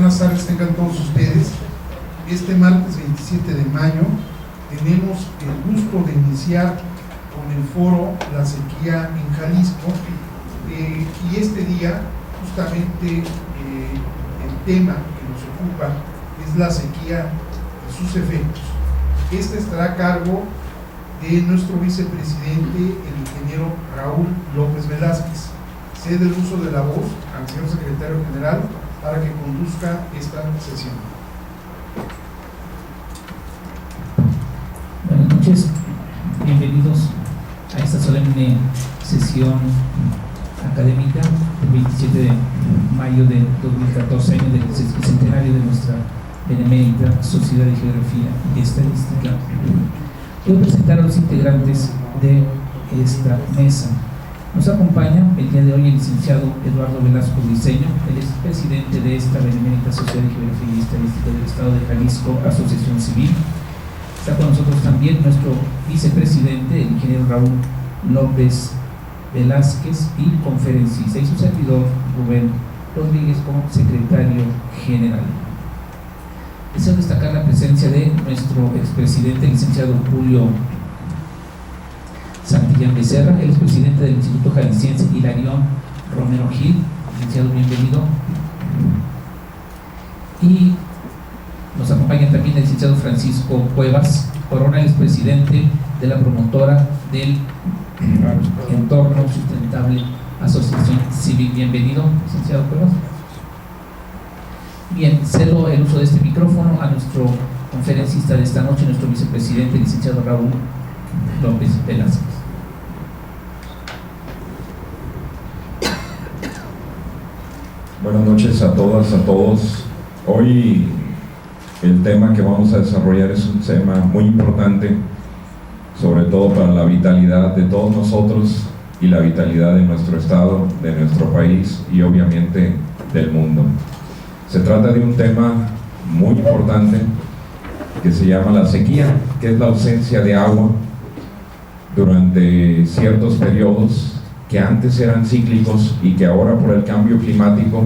buenas tardes tengan todos ustedes. Este martes 27 de mayo tenemos el gusto de iniciar con el foro La Sequía en Jalisco, y este día justamente el tema que nos ocupa es la sequía y sus efectos. Este estará a cargo de nuestro vicepresidente, el ingeniero Raúl López Velázquez. Cede el uso de la voz al señor secretario general para que conduzca esta sesión. Buenas noches, bienvenidos a esta solemne sesión académica del 27 de mayo de 2014, año del centenario de nuestra benemérita Sociedad de Geografía y Estadística. Voy a presentar a los integrantes de esta mesa. Nos acompaña el día de hoy el licenciado Eduardo Velasco Briceño, el expresidente de esta benemérita Sociedad de Geografía y Estadística del Estado de Jalisco, Asociación Civil. Está con nosotros también nuestro vicepresidente, el ingeniero Raúl López Velázquez, y conferencista, y su servidor Rubén Rodríguez como secretario general. Deseo destacar la presencia de nuestro expresidente, el licenciado Julio Santillán Becerra, el expresidente del Instituto Jalisciense Hilarión Romero Gil. Licenciado, bienvenido. Y nos acompaña también el licenciado Francisco Cuevas Corona, el expresidente de la promotora del Entorno Sustentable Asociación Civil. Bienvenido, licenciado Cuevas. Bien, cedo el uso de este micrófono a nuestro conferencista de esta noche, nuestro vicepresidente, el licenciado Raúl López Velázquez. Buenas noches a todas, a todos. Hoy el tema que vamos a desarrollar es un tema muy importante, sobre todo para la vitalidad de todos nosotros y la vitalidad de nuestro estado, de nuestro país y obviamente del mundo. Se trata de un tema muy importante que se llama la sequía, que es la ausencia de agua durante ciertos periodos que antes eran cíclicos y que ahora por el cambio climático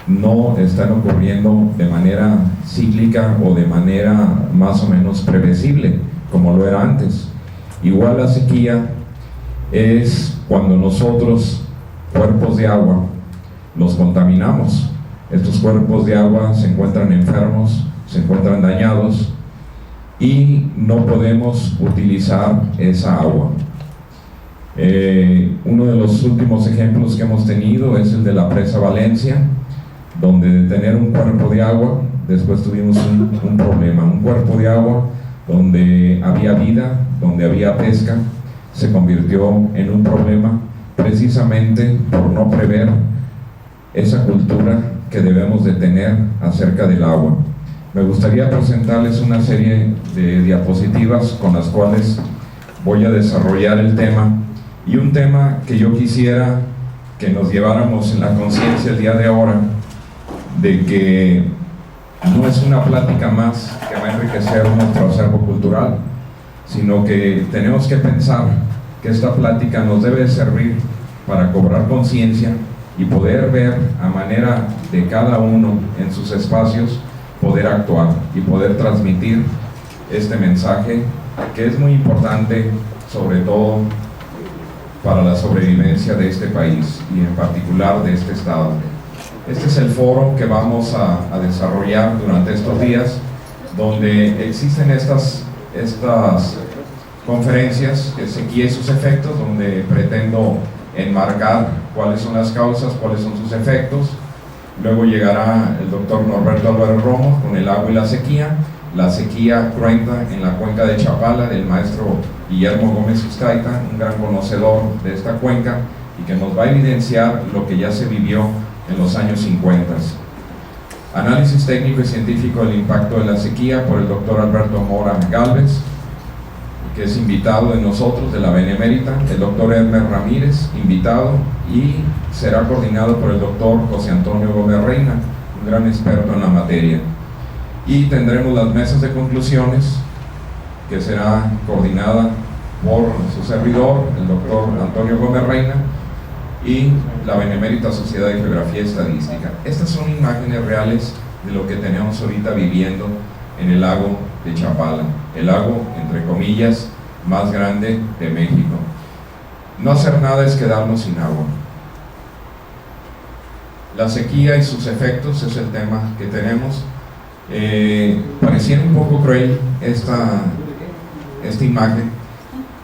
no están ocurriendo de manera cíclica o de manera más o menos previsible como lo era antes. Igual la sequía es cuando nosotros, cuerpos de agua, los contaminamos. Estos cuerpos de agua se encuentran enfermos, se encuentran dañados y no podemos utilizar esa agua. Uno de los últimos ejemplos que hemos tenido es el de la presa Valencia, donde de tener un cuerpo de agua, después tuvimos un problema. Un cuerpo de agua donde había vida, donde había pesca, se convirtió en un problema precisamente por no prever esa cultura que debemos de tener acerca del agua. Me gustaría presentarles una serie de diapositivas con las cuales voy a desarrollar el tema, y un tema que yo quisiera que nos lleváramos en la conciencia el día de ahora, de que no es una plática más que va a enriquecer nuestro acervo cultural, sino que tenemos que pensar que esta plática nos debe servir para cobrar conciencia y poder ver a manera de cada uno en sus espacios, poder actuar y poder transmitir este mensaje que es muy importante, sobre todo para la sobrevivencia de este país y en particular de este estado. Este es el foro que vamos a desarrollar durante estos días, donde existen estas conferencias, sequía y sus efectos, donde pretendo enmarcar cuáles son las causas, cuáles son sus efectos. Luego llegará el doctor Norberto Álvarez Romo con el agua y la sequía cruenta en la cuenca de Chapala, del maestro Guillermo Gómez Uzcaita, un gran conocedor de esta cuenca y que nos va a evidenciar lo que ya se vivió en los años 50. Análisis técnico y científico del impacto de la sequía por el doctor Alberto Mora Gálvez, que es invitado de nosotros, de la Benemérita, el doctor Hermes Ramírez, invitado, y será coordinado por el doctor José Antonio Gómez Reina, un gran experto en la materia. Y tendremos las mesas de conclusiones, que será coordinada por su servidor, el doctor Antonio Gómez Reina, y la Benemérita Sociedad de Geografía y Estadística. Estas son imágenes reales de lo que tenemos ahorita viviendo en el lago de Chapala, el lago, entre comillas, más grande de México. No hacer nada es quedarnos sin agua. La sequía y sus efectos es el tema que tenemos. Pareciera un poco cruel esta imagen.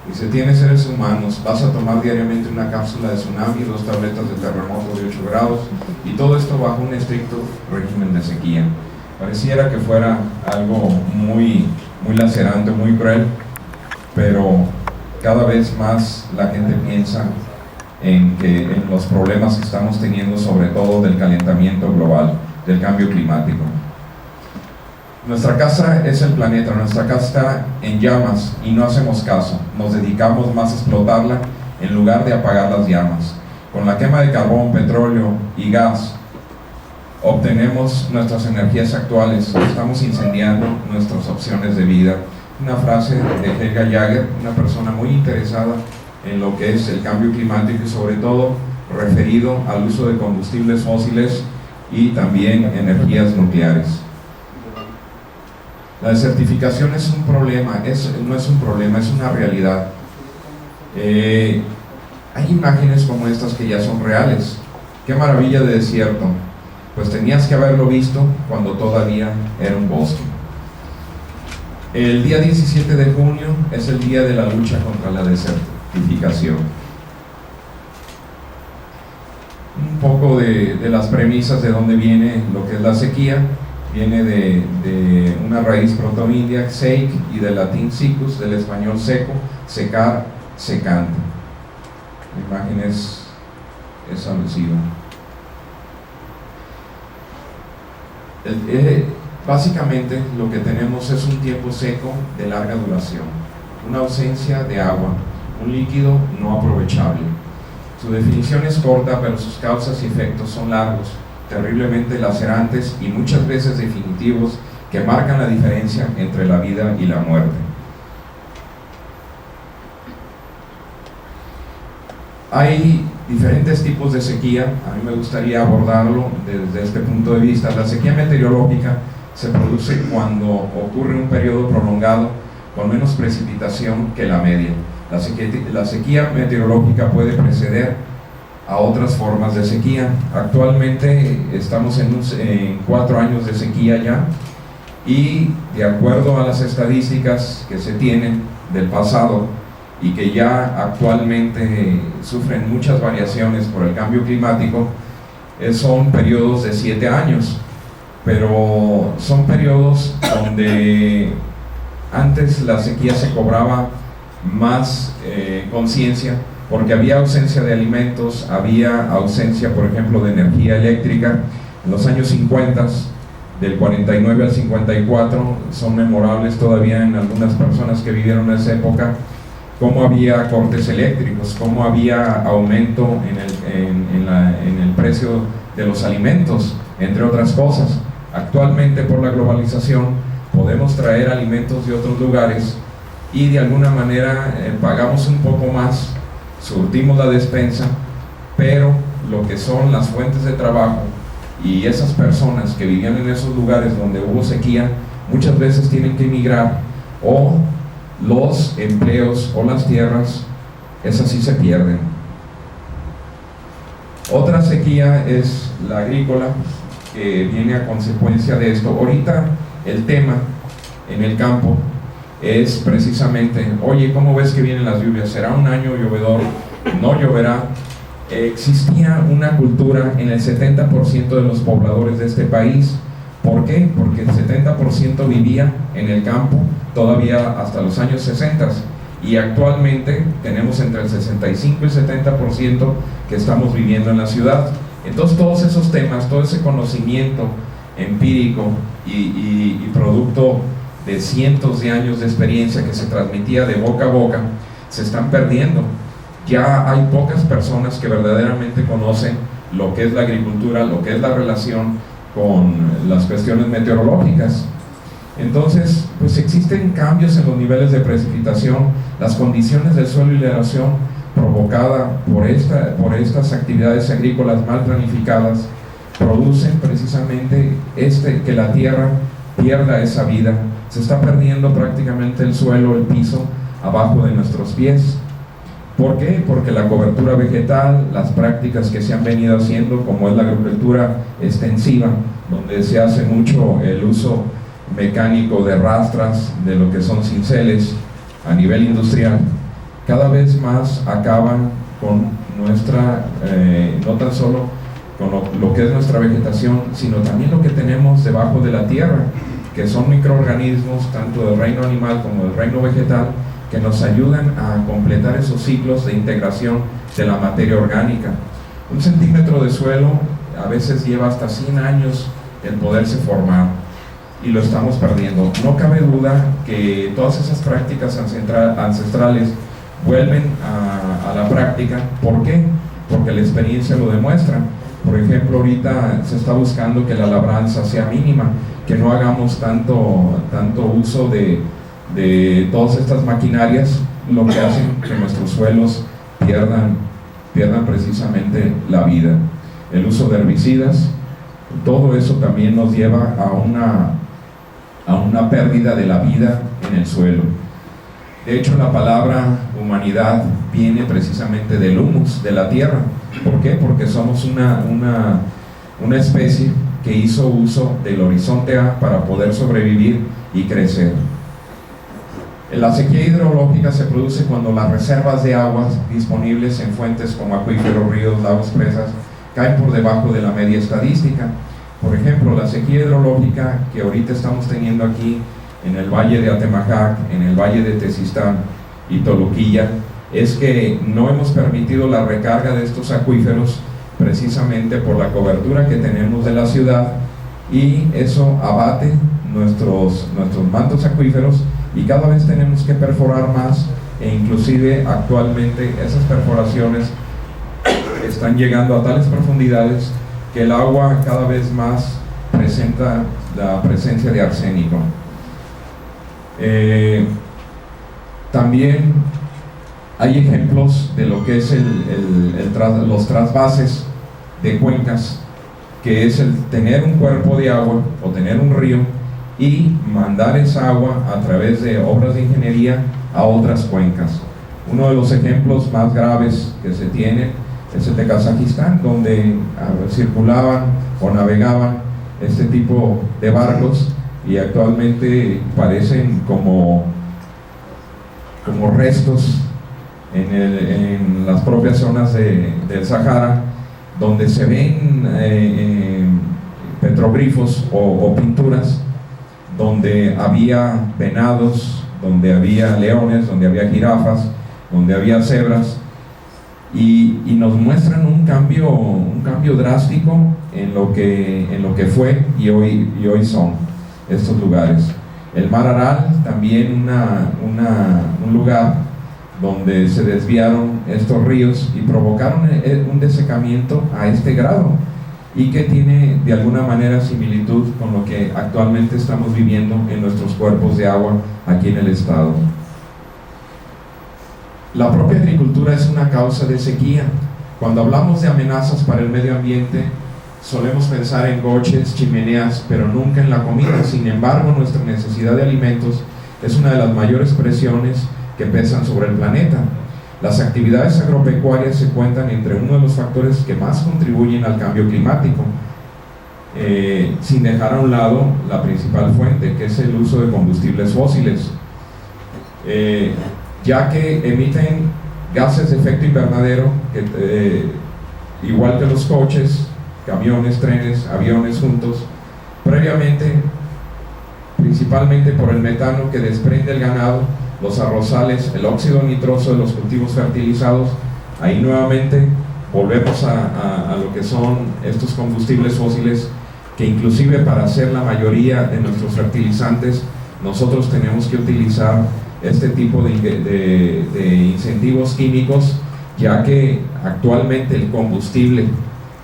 Dice, tienes seres humanos, vas a tomar diariamente una cápsula de tsunami, 2 tabletas de terremoto de 8 grados, y todo esto bajo un estricto régimen de sequía. Pareciera que fuera algo muy lacerante, muy cruel, pero cada vez más la gente piensa en los problemas que estamos teniendo, sobre todo del calentamiento global, del cambio climático. Nuestra casa es el planeta, nuestra casa está en llamas y no hacemos caso, nos dedicamos más a explotarla en lugar de apagar las llamas. Con la quema de carbón, petróleo y gas obtenemos nuestras energías actuales, estamos incendiando nuestras opciones de vida. Una frase de Helga Jager, una persona muy interesada en lo que es el cambio climático y sobre todo referido al uso de combustibles fósiles y también energías nucleares. La desertificación es un problema, no es un problema, es una realidad. Hay imágenes como estas que ya son reales. Qué maravilla de desierto. Pues tenías que haberlo visto cuando todavía era un bosque. El día 17 de junio es el día de la lucha contra la desertificación. Un poco de las premisas de dónde viene lo que es la sequía. Viene de una raíz protoindia, seik, y del latín sicus, del español seco, secar, secante. La imagen es alusiva. Básicamente lo que tenemos es un tiempo seco de larga duración, una ausencia de agua, un líquido no aprovechable. Su definición es corta, pero sus causas y efectos son largos, terriblemente lacerantes y muchas veces definitivos, que marcan la diferencia entre la vida y la muerte. Hay diferentes tipos de sequía, a mí me gustaría abordarlo desde este punto de vista. La sequía meteorológica se produce cuando ocurre un periodo prolongado con menos precipitación que la media. La sequía meteorológica puede preceder a otras formas de sequía. Actualmente estamos en 4 años de sequía ya, y de acuerdo a las estadísticas que se tienen del pasado y que ya actualmente sufren muchas variaciones por el cambio climático, son periodos de 7 años, pero son periodos donde antes la sequía se cobraba más conciencia, porque había ausencia de alimentos, había ausencia, por ejemplo, de energía eléctrica. En los años 50, del 49 al 54, son memorables todavía en algunas personas que vivieron en esa época, cómo había cortes eléctricos, cómo había aumento en el precio de los alimentos, entre otras cosas. Actualmente, por la globalización, podemos traer alimentos de otros lugares y de alguna manera pagamos un poco más, surtimos la despensa, pero lo que son las fuentes de trabajo y esas personas que vivían en esos lugares donde hubo sequía, muchas veces tienen que emigrar, o los empleos o las tierras, esas sí se pierden. Otra sequía es la agrícola, que viene a consecuencia de esto. Ahorita el tema en el campo es precisamente, oye, ¿cómo ves que vienen las lluvias? ¿Será un año llovedor? ¿No lloverá? Existía una cultura en el 70% de los pobladores de este país. ¿Por qué? Porque el 70% vivía en el campo todavía hasta los años 60, y actualmente tenemos entre el 65 y el 70% que estamos viviendo en la ciudad. Entonces todos esos temas, todo ese conocimiento empírico y producto de cientos de años de experiencia que se transmitía de boca a boca, se están perdiendo. Ya hay pocas personas que verdaderamente conocen lo que es la agricultura, lo que es la relación con las cuestiones meteorológicas. Entonces, pues existen cambios en los niveles de precipitación, las condiciones del suelo y la erosión provocada por estas actividades agrícolas mal planificadas, producen precisamente que la tierra pierda esa vida. Se está perdiendo prácticamente el suelo, el piso abajo de nuestros pies. ¿Por qué? Porque la cobertura vegetal, las prácticas que se han venido haciendo, como es la agricultura extensiva, donde se hace mucho el uso mecánico de rastras, de lo que son cinceles a nivel industrial, cada vez más acaban con nuestra, no tan solo con lo que es nuestra vegetación, sino también lo que tenemos debajo de la tierra, que son microorganismos, tanto del reino animal como del reino vegetal, que nos ayudan a completar esos ciclos de integración de la materia orgánica. 1 centímetro de suelo a veces lleva hasta 100 años el poderse formar, y lo estamos perdiendo. No cabe duda que todas esas prácticas ancestrales vuelven a la práctica. ¿Por qué? Porque la experiencia lo demuestra. Por ejemplo, ahorita se está buscando que la labranza sea mínima, que no hagamos tanto uso de todas estas maquinarias, lo que hacen que nuestros suelos pierdan precisamente la vida. El uso de herbicidas, todo eso también nos lleva a una pérdida de la vida en el suelo. De hecho, la palabra humanidad viene precisamente del humus, de la tierra. ¿Por qué? Porque somos una especie que hizo uso del horizonte A para poder sobrevivir y crecer. La sequía hidrológica se produce cuando las reservas de aguas disponibles en fuentes como acuíferos, ríos, lagos, presas, caen por debajo de la media estadística. Por ejemplo, la sequía hidrológica que ahorita estamos teniendo aquí en el valle de Atemajac, en el valle de Tezistán y Toluquilla, es que no hemos permitido la recarga de estos acuíferos precisamente por la cobertura que tenemos de la ciudad, y eso abate nuestros mantos acuíferos, y cada vez tenemos que perforar más, e inclusive actualmente esas perforaciones están llegando a tales profundidades que el agua cada vez más presenta la presencia de arsénico. También hay ejemplos de lo que es los trasvases de cuencas, que es el tener un cuerpo de agua o tener un río y mandar esa agua a través de obras de ingeniería a otras cuencas. Uno de los ejemplos más graves que se tiene es el de Kazajistán, donde circulaban o navegaban este tipo de barcos, y actualmente parecen como restos en las propias zonas del Sahara, donde se ven petroglifos o pinturas donde había venados, donde había leones, donde había jirafas, donde había cebras, y nos muestran un cambio drástico en lo que fue y hoy son estos lugares. El Mar Aral, también un lugar donde se desviaron estos ríos y provocaron un desecamiento a este grado, y que tiene de alguna manera similitud con lo que actualmente estamos viviendo en nuestros cuerpos de agua aquí en el estado. La propia agricultura es una causa de sequía. Cuando hablamos de amenazas para el medio ambiente, solemos pensar en coches, chimeneas, pero nunca en la comida. Sin embargo, nuestra necesidad de alimentos es una de las mayores presiones que pesan sobre el planeta. Las actividades agropecuarias se cuentan entre uno de los factores que más contribuyen al cambio climático, sin dejar a un lado la principal fuente, que es el uso de combustibles fósiles, ya que emiten gases de efecto invernadero, igual que los coches, camiones, trenes, aviones juntos, previamente, principalmente por el metano que desprende el ganado, los arrozales, el óxido nitroso de los cultivos fertilizados. Ahí nuevamente volvemos a lo que son estos combustibles fósiles, que inclusive para hacer la mayoría de nuestros fertilizantes nosotros tenemos que utilizar este tipo de incentivos químicos, ya que actualmente el combustible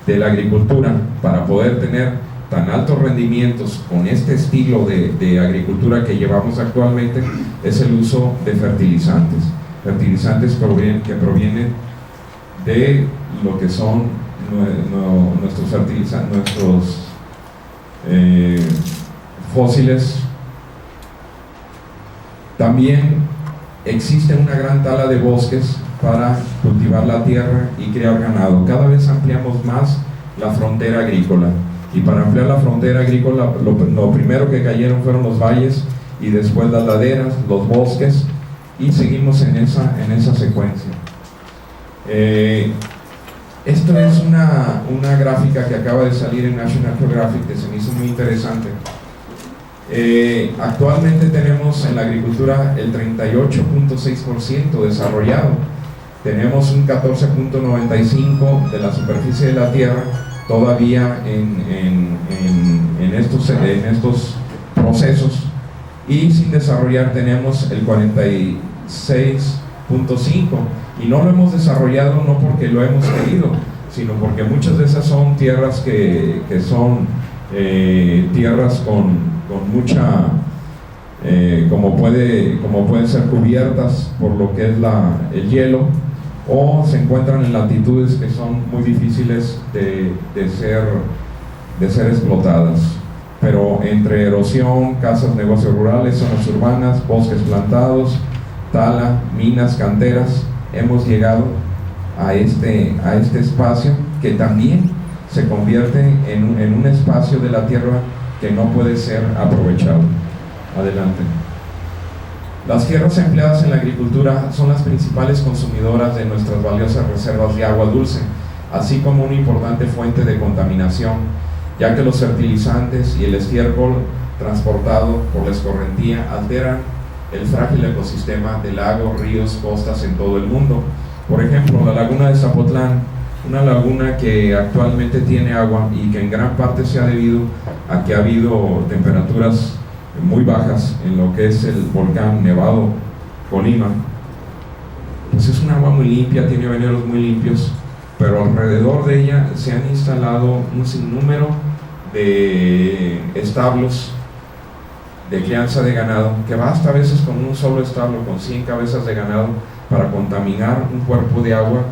de la agricultura, para poder tener tan altos rendimientos con este estilo de agricultura que llevamos actualmente, es el uso de fertilizantes que provienen de lo que son nuestros fertilizantes, nuestros fósiles. También existe una gran tala de bosques para cultivar la tierra y criar ganado. Cada vez ampliamos más la frontera agrícola, y para ampliar la frontera agrícola lo primero que cayeron fueron los valles, y después las laderas, los bosques, y seguimos en esa secuencia. Esto es una gráfica que acaba de salir en National Geographic, que se me hizo muy interesante. Actualmente tenemos en la agricultura el 38.6% desarrollado. Tenemos un 14.95% de la superficie de la tierra todavía en estos procesos, y sin desarrollar tenemos el 46.5%, y no lo hemos desarrollado no porque lo hemos querido, sino porque muchas de esas son tierras que son tierras con mucha, como pueden ser cubiertas por lo que es el hielo, o se encuentran en latitudes que son muy difíciles de ser explotadas. Pero entre erosión, casas, negocios rurales, zonas urbanas, bosques plantados, tala, minas, canteras, hemos llegado a este espacio que también se convierte en un espacio de la tierra que no puede ser aprovechado. Adelante. Las tierras empleadas en la agricultura son las principales consumidoras de nuestras valiosas reservas de agua dulce, así como una importante fuente de contaminación, ya que los fertilizantes y el estiércol transportado por la escorrentía alteran el frágil ecosistema de lagos, ríos, costas en todo el mundo. Por ejemplo, la laguna de Zapotlán, una laguna que actualmente tiene agua y que en gran parte se ha debido a que ha habido temperaturas muy bajas en lo que es el volcán Nevado Colima. Pues es un agua muy limpia, tiene veneros muy limpios, pero alrededor de ella se han instalado un sinnúmero de establos de crianza de ganado, que basta a veces con un solo establo con 100 cabezas de ganado para contaminar un cuerpo de agua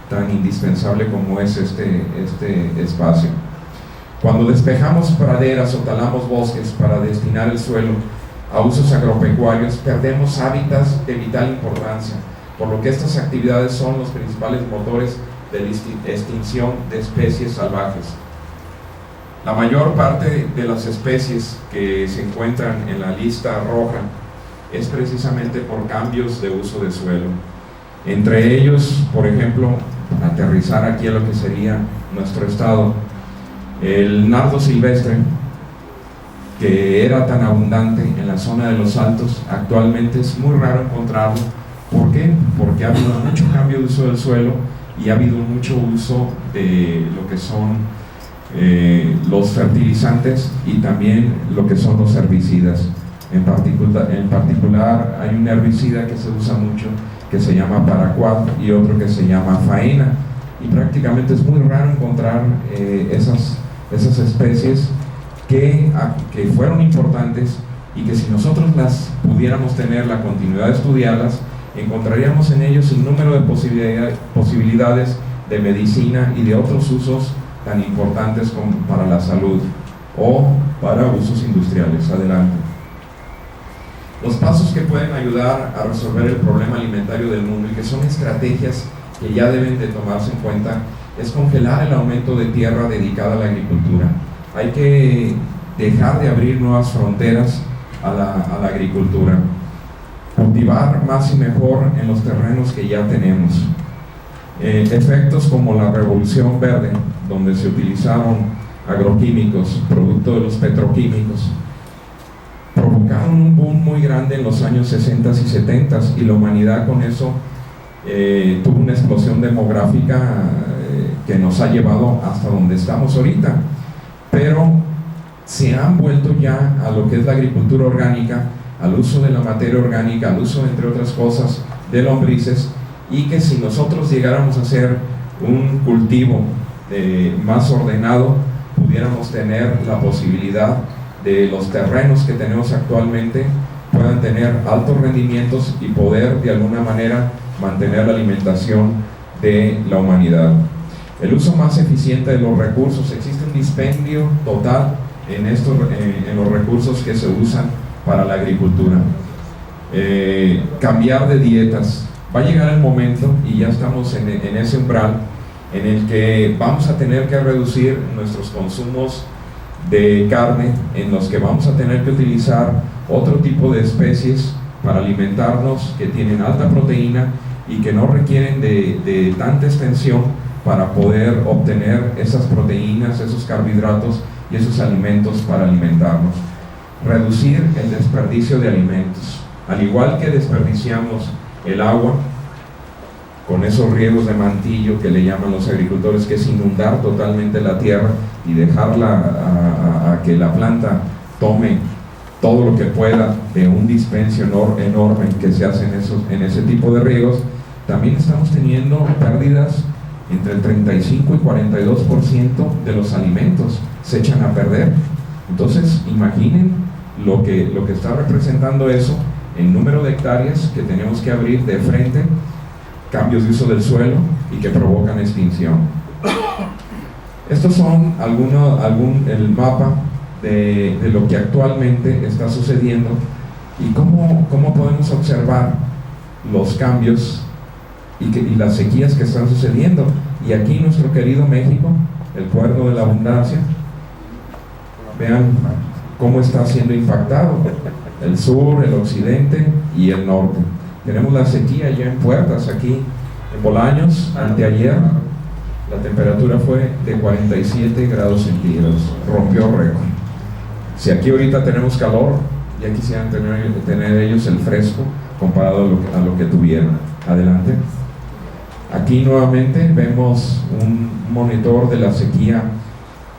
tan indispensable como es este espacio. Cuando despejamos praderas o talamos bosques para destinar el suelo a usos agropecuarios, perdemos hábitats de vital importancia, por lo que estas actividades son los principales motores de la extinción de especies salvajes. La mayor parte de las especies que se encuentran en la lista roja es precisamente por cambios de uso de suelo. Entre ellos, por ejemplo, para aterrizar aquí a lo que sería nuestro estado, el nardo silvestre, que era tan abundante en la zona de los Altos, actualmente es muy raro encontrarlo. ¿Por qué? Porque ha habido mucho cambio de uso del suelo y ha habido mucho uso de lo que son los fertilizantes y también lo que son los herbicidas. En particular hay un herbicida que se usa mucho que se llama paraquat y otro que se llama faena, y prácticamente es muy raro encontrar esas especies que fueron importantes y que si nosotros las pudiéramos tener la continuidad de estudiarlas, encontraríamos en ellos un número de posibilidades de medicina y de otros usos tan importantes como para la salud o para usos industriales. Adelante. Los pasos que pueden ayudar a resolver el problema alimentario del mundo y que son estrategias que ya deben de tomarse en cuenta es congelar el aumento de tierra dedicada a la agricultura. Hay que dejar de abrir nuevas fronteras a la agricultura, cultivar más y mejor en los terrenos que ya tenemos. Efectos como la revolución verde, donde se utilizaron agroquímicos, producto de los petroquímicos, provocaron un boom muy grande en los años 60 y 70 y la humanidad con eso tuvo una explosión demográfica que nos ha llevado hasta donde estamos ahorita, pero se han vuelto ya a lo que es la agricultura orgánica, al uso de la materia orgánica, al uso, entre otras cosas, de lombrices, y que si nosotros llegáramos a hacer un cultivo más ordenado, pudiéramos tener la posibilidad de los terrenos que tenemos actualmente puedan tener altos rendimientos y poder de alguna manera mantener la alimentación de la humanidad. El uso más eficiente de los recursos. Existe un dispendio total en los recursos que se usan para la agricultura. Cambiar de dietas. Va a llegar el momento, y ya estamos en ese umbral, en el que vamos a tener que reducir nuestros consumos de carne, en los que vamos a tener que utilizar otro tipo de especies para alimentarnos, que tienen alta proteína y que no requieren de tanta extensión para poder obtener esas proteínas, esos carbohidratos y esos alimentos para alimentarnos. Reducir el desperdicio de alimentos. Al igual que desperdiciamos el agua con esos riegos de mantillo que le llaman los agricultores, que es inundar totalmente la tierra y dejarla a que la planta tome todo lo que pueda de un dispendio enorme que se hace en ese tipo de riegos. También estamos teniendo pérdidas entre el 35 y 42% de los alimentos se echan a perder. Entonces imaginen lo que está representando eso en número de hectáreas que tenemos que abrir de frente, cambios de uso del suelo y que provocan extinción. Estos son el mapa de lo que actualmente está sucediendo y cómo podemos observar los cambios y las sequías que están sucediendo. Y aquí nuestro querido México, el cuerno de la abundancia, vean cómo está siendo impactado el sur, el occidente y el norte. Tenemos la sequía ya en puertas. Aquí en Bolaños, anteayer, la temperatura fue de 47 grados centígrados, rompió récord. Si aquí ahorita tenemos calor, ya quisieran tener ellos el fresco comparado a lo que tuvieron. Adelante. Aquí nuevamente vemos un monitor de la sequía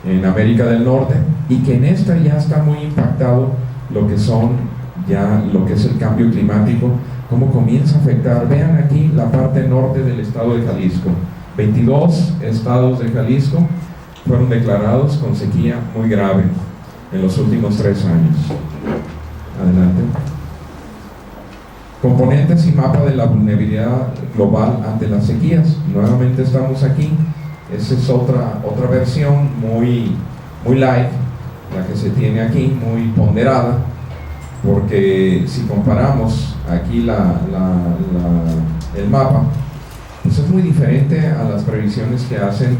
en América del Norte, y que en esta ya está muy impactado lo que es el cambio climático, cómo comienza a afectar. Vean aquí la parte norte del estado de Jalisco. 22 estados de Jalisco fueron declarados con sequía muy grave en los últimos 3 años. Adelante. Componentes y mapa de la vulnerabilidad global ante las sequías. Nuevamente estamos aquí. Esa es otra versión muy light, la que se tiene aquí, muy ponderada, porque si comparamos aquí el mapa, pues es muy diferente a las previsiones que hacen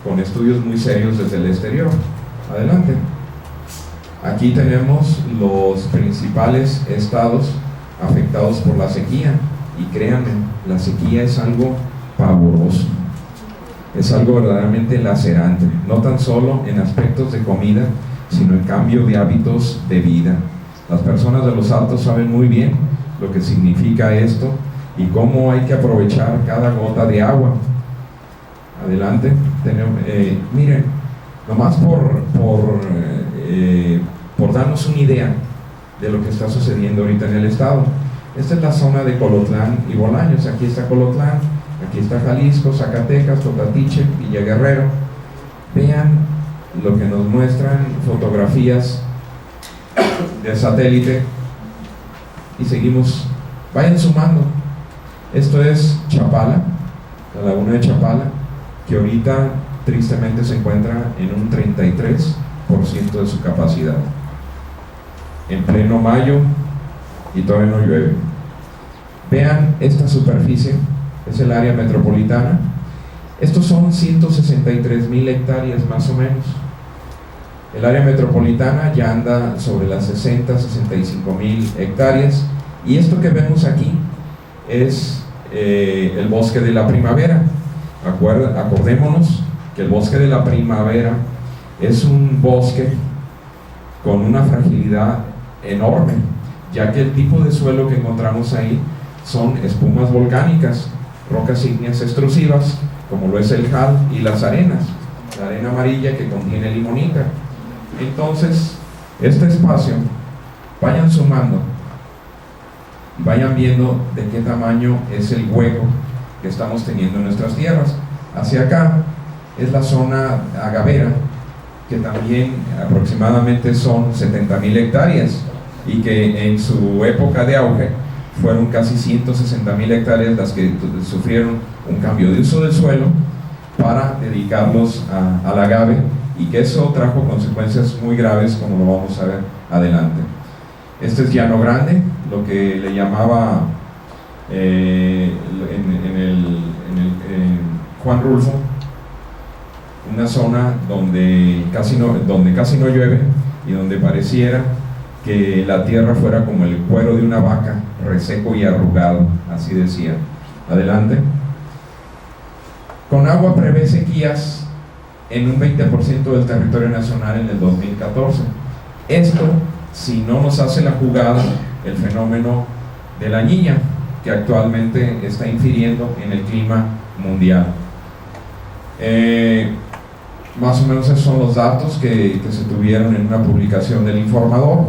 con estudios muy serios desde el exterior. Adelante. Aquí tenemos los principales estados afectados por la sequía, y créanme, la sequía es algo pavoroso, es algo verdaderamente lacerante, no tan solo en aspectos de comida, sino en cambio de hábitos de vida. Las personas de los Altos saben muy bien lo que significa esto y cómo hay que aprovechar cada gota de agua. Adelante. Miren, nomás por darnos una idea de lo que está sucediendo ahorita en el estado. Esta es la zona de Colotlán y Bolaños. Aquí está Colotlán, aquí está Jalisco, Zacatecas, Totatiche, Villa Guerrero. Vean lo que nos muestran fotografías de satélite y seguimos. Vayan sumando. Esto es Chapala, la laguna de Chapala, que ahorita tristemente se encuentra en un 33% de su capacidad, en pleno mayo, y todavía no llueve. Vean esta superficie, es el área metropolitana. Estos son 163,000 hectáreas más o menos. El área metropolitana ya anda sobre las 65,000 hectáreas, y esto que vemos aquí es el bosque de la primavera. Acordémonos que el bosque de la primavera es un bosque con una fragilidad enorme, ya que el tipo de suelo que encontramos ahí son espumas volcánicas, rocas ígneas extrusivas, como lo es el jal y las arenas, la arena amarilla que contiene limonita. Entonces, este espacio, vayan sumando y vayan viendo de qué tamaño es el hueco que estamos teniendo en nuestras tierras. Hacia acá es la zona agavera, que también aproximadamente son 70,000 hectáreas, y que en su época de auge fueron casi 160,000 hectáreas las que sufrieron un cambio de uso del suelo para dedicarlos al agave, y que eso trajo consecuencias muy graves, como lo vamos a ver adelante. Este es Llano Grande, lo que le llamaba Juan Rulfo, una zona donde casi no llueve y donde pareciera que la tierra fuera como el cuero de una vaca, reseco y arrugado, así decía. Adelante. Conagua prevé sequías en un 20% del territorio nacional en el 2014. Esto si no nos hace la jugada el fenómeno de la Niña, que actualmente está infiriendo en el clima mundial. Más o menos esos son los datos que se tuvieron en una publicación del Informador.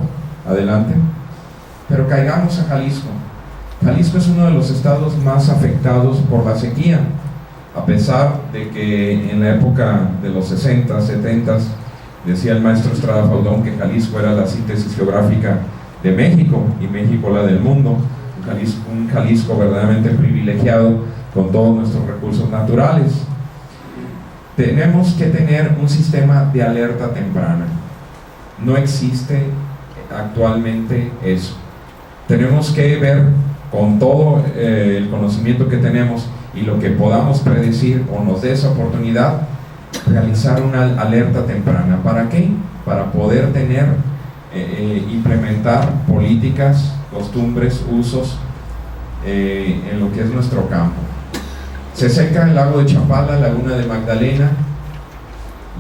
Adelante. Pero caigamos a Jalisco. Jalisco es uno de los estados más afectados por la sequía, a pesar de que en la época de los 60, 70 decía el maestro Estrada Faudón que Jalisco era la síntesis geográfica de México y México la del mundo, un Jalisco verdaderamente privilegiado con todos nuestros recursos naturales. Tenemos que tener un sistema de alerta temprana. No existe actualmente eso. Tenemos que ver con todo el conocimiento que tenemos y lo que podamos predecir o nos dé esa oportunidad, realizar una alerta temprana. ¿Para qué? Para poder implementar políticas, costumbres, usos en lo que es nuestro campo. Se seca el lago de Chapala, laguna de Magdalena,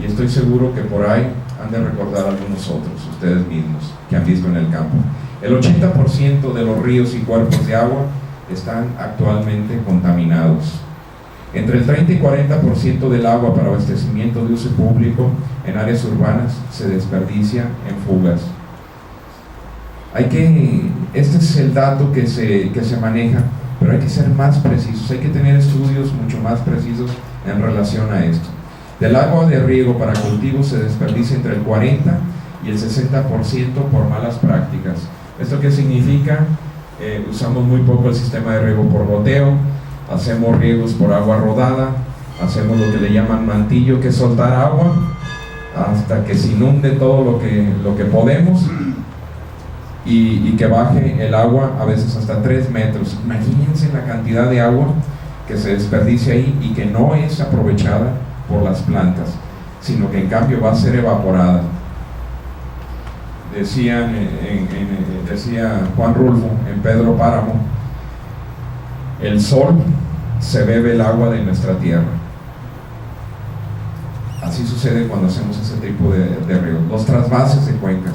y estoy seguro que por ahí han de recordar algunos otros, ustedes mismos, que han visto en el campo. El 80% de los ríos y cuerpos de agua están actualmente contaminados. Entre el 30 y 40% del agua para abastecimiento de uso público en áreas urbanas se desperdicia en fugas. Este es el dato que se maneja, pero hay que ser más precisos, hay que tener estudios mucho más precisos en relación a esto. Del agua de riego para cultivos se desperdicia entre el 40 y el 60% por malas prácticas. ¿Esto qué significa? Usamos muy poco el sistema de riego por goteo, hacemos riegos por agua rodada, hacemos lo que le llaman mantillo, que es soltar agua hasta que se inunde todo lo que podemos y que baje el agua a veces hasta 3 metros. Imagínense la cantidad de agua que se desperdicia ahí y que no es aprovechada por las plantas, sino que en cambio va a ser evaporada. Decía Juan Rulfo en Pedro Páramo: el sol se bebe el agua de nuestra tierra. Así sucede cuando hacemos ese tipo de riego. Los trasvases de cuencas,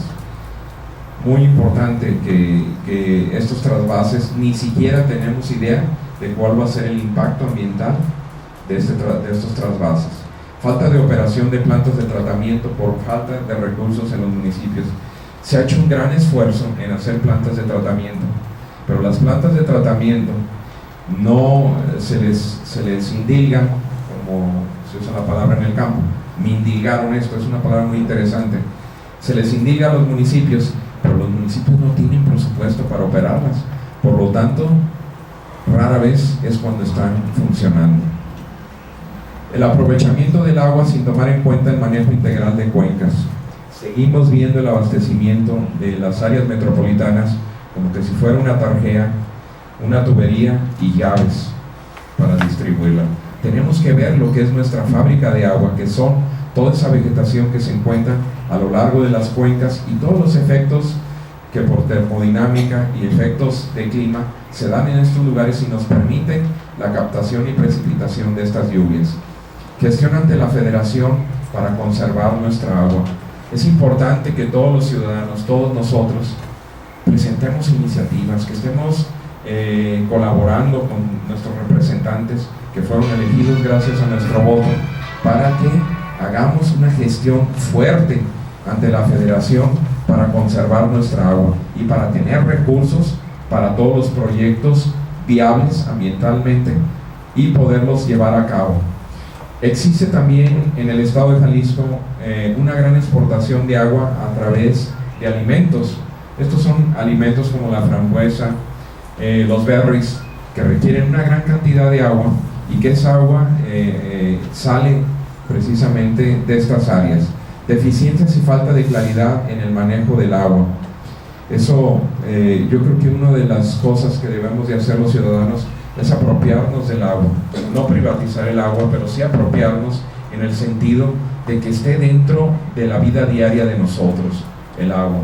muy importante que estos trasvases ni siquiera tenemos idea de cuál va a ser el impacto ambiental de estos trasvases. Falta de operación de plantas de tratamiento por falta de recursos en los municipios. Se ha hecho un gran esfuerzo en hacer plantas de tratamiento, pero las plantas de tratamiento no se les indilgan, como se usa la palabra en el campo. Me indilgaron esto, es una palabra muy interesante. Se les indilga a los municipios, pero los municipios no tienen presupuesto para operarlas. Por lo tanto, rara vez es cuando están funcionando. El aprovechamiento del agua sin tomar en cuenta el manejo integral de cuencas. Seguimos viendo el abastecimiento de las áreas metropolitanas como que si fuera una tarjea, una tubería y llaves para distribuirla. Tenemos que ver lo que es nuestra fábrica de agua, que son toda esa vegetación que se encuentra a lo largo de las cuencas y todos los efectos que por termodinámica y efectos de clima se dan en estos lugares y nos permiten la captación y precipitación de estas lluvias. Gestión ante la Federación para conservar nuestra agua. Es importante que todos los ciudadanos, todos nosotros, presentemos iniciativas, que estemos colaborando con nuestros representantes que fueron elegidos gracias a nuestro voto, para que hagamos una gestión fuerte ante la Federación para conservar nuestra agua y para tener recursos para todos los proyectos viables ambientalmente y poderlos llevar a cabo. Existe también en el estado de Jalisco una gran exportación de agua a través de alimentos. Estos son alimentos como la frambuesa, los berries, que requieren una gran cantidad de agua y que esa agua sale precisamente de estas áreas. Deficiencias y falta de claridad en el manejo del agua. Eso, yo creo que una de las cosas que debemos de hacer los ciudadanos es apropiarnos del agua, no privatizar el agua, pero sí apropiarnos en el sentido de que esté dentro de la vida diaria de nosotros, el agua.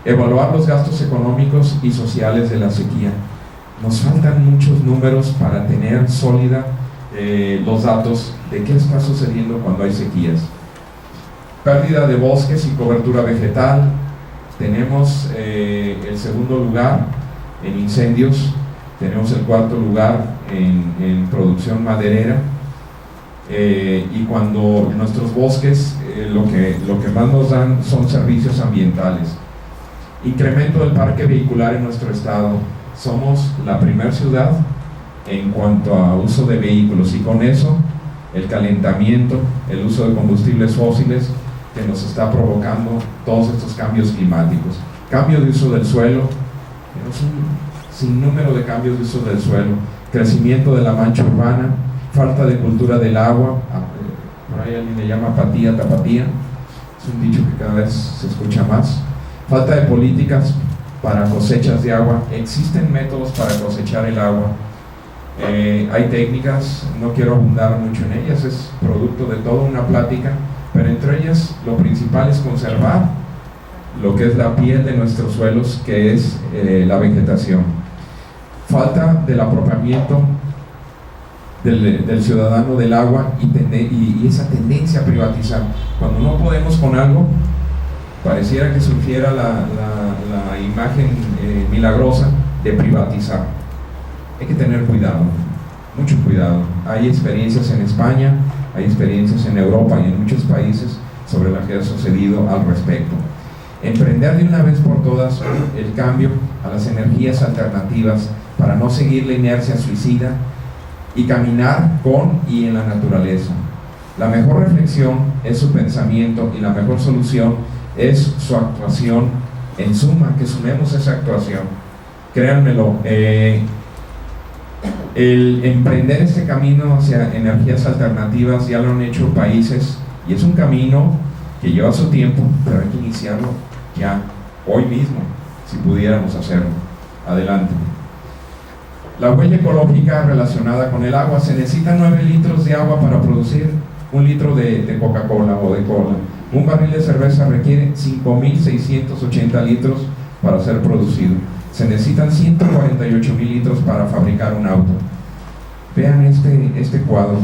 Evaluar los gastos económicos y sociales de la sequía. Nos faltan muchos números para tener sólida los datos de qué está sucediendo cuando hay sequías. Pérdida de bosques y cobertura vegetal. Tenemos el segundo lugar en incendios, tenemos el cuarto lugar en producción maderera, y cuando nuestros bosques lo que más nos dan son servicios ambientales. Incremento del parque vehicular en nuestro estado. Somos la primera ciudad en cuanto a uso de vehículos, y con eso el calentamiento, el uso de combustibles fósiles que nos está provocando todos estos cambios climáticos. Cambio de uso del suelo, tenemos un sinnúmero de cambios de uso del suelo, crecimiento de la mancha urbana, falta de cultura del agua, por ahí alguien le llama apatía, tapatía, es un dicho que cada vez se escucha más. Falta de políticas para cosechas de agua. Existen métodos para cosechar el agua, hay técnicas, no quiero abundar mucho en ellas, es producto de toda una plática, pero entre ellas lo principal es conservar lo que es la piel de nuestros suelos, que es la vegetación. Falta del apropiamiento del ciudadano del agua y esa tendencia a privatizar. Cuando no podemos con algo, pareciera que surgiera la imagen milagrosa de privatizar. Hay que tener cuidado, mucho cuidado. Hay experiencias en España, hay experiencias en Europa y en muchos países sobre lo que ha sucedido al respecto. Emprender de una vez por todas el cambio a las energías alternativas para no seguir la inercia suicida y caminar con y en la naturaleza. La mejor reflexión es su pensamiento y la mejor solución es su actuación. En suma, que sumemos esa actuación. Créanmelo, el emprender este camino hacia energías alternativas ya lo han hecho países, y es un camino que lleva su tiempo, pero hay que iniciarlo ya, hoy mismo, si pudiéramos hacerlo. Adelante. La huella ecológica relacionada con el agua. Se necesitan 9 litros de agua para producir 1 litro de Coca-Cola o de cola. Un barril de cerveza requiere 5.680 litros para ser producido. Se necesitan 148.000 litros para fabricar un auto. Vean este cuadro.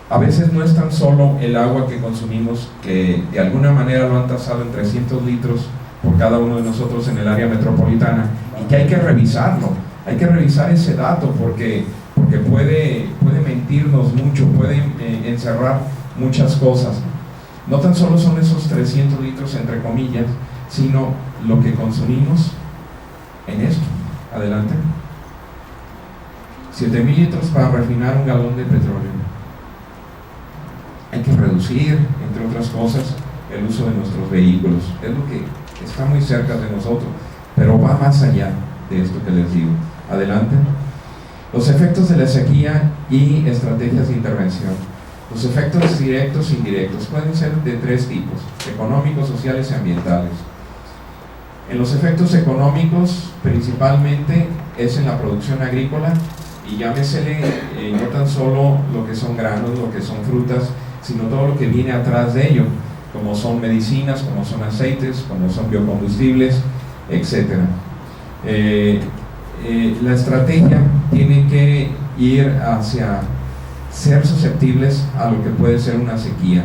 A veces no es tan solo el agua que consumimos, que de alguna manera lo han tasado en 300 litros por cada uno de nosotros en el área metropolitana, y que hay que revisarlo, hay que revisar ese dato porque puede mentirnos mucho, puede encerrar muchas cosas. No tan solo son esos 300 litros entre comillas, sino lo que consumimos en esto. Adelante. 7.000 litros para refinar un galón de petróleo. Hay que reducir, entre otras cosas, el uso de nuestros vehículos. Es lo que está muy cerca de nosotros, pero va más allá de esto que les digo. Adelante. Los efectos de la sequía y estrategias de intervención. Los efectos directos e indirectos pueden ser de 3 tipos: económicos, sociales y ambientales. En los efectos económicos, principalmente es en la producción agrícola, y llámesele no tan solo lo que son granos, lo que son frutas, sino todo lo que viene atrás de ello, como son medicinas, como son aceites, como son biocombustibles, etc. La estrategia tiene que ir hacia ser susceptibles a lo que puede ser una sequía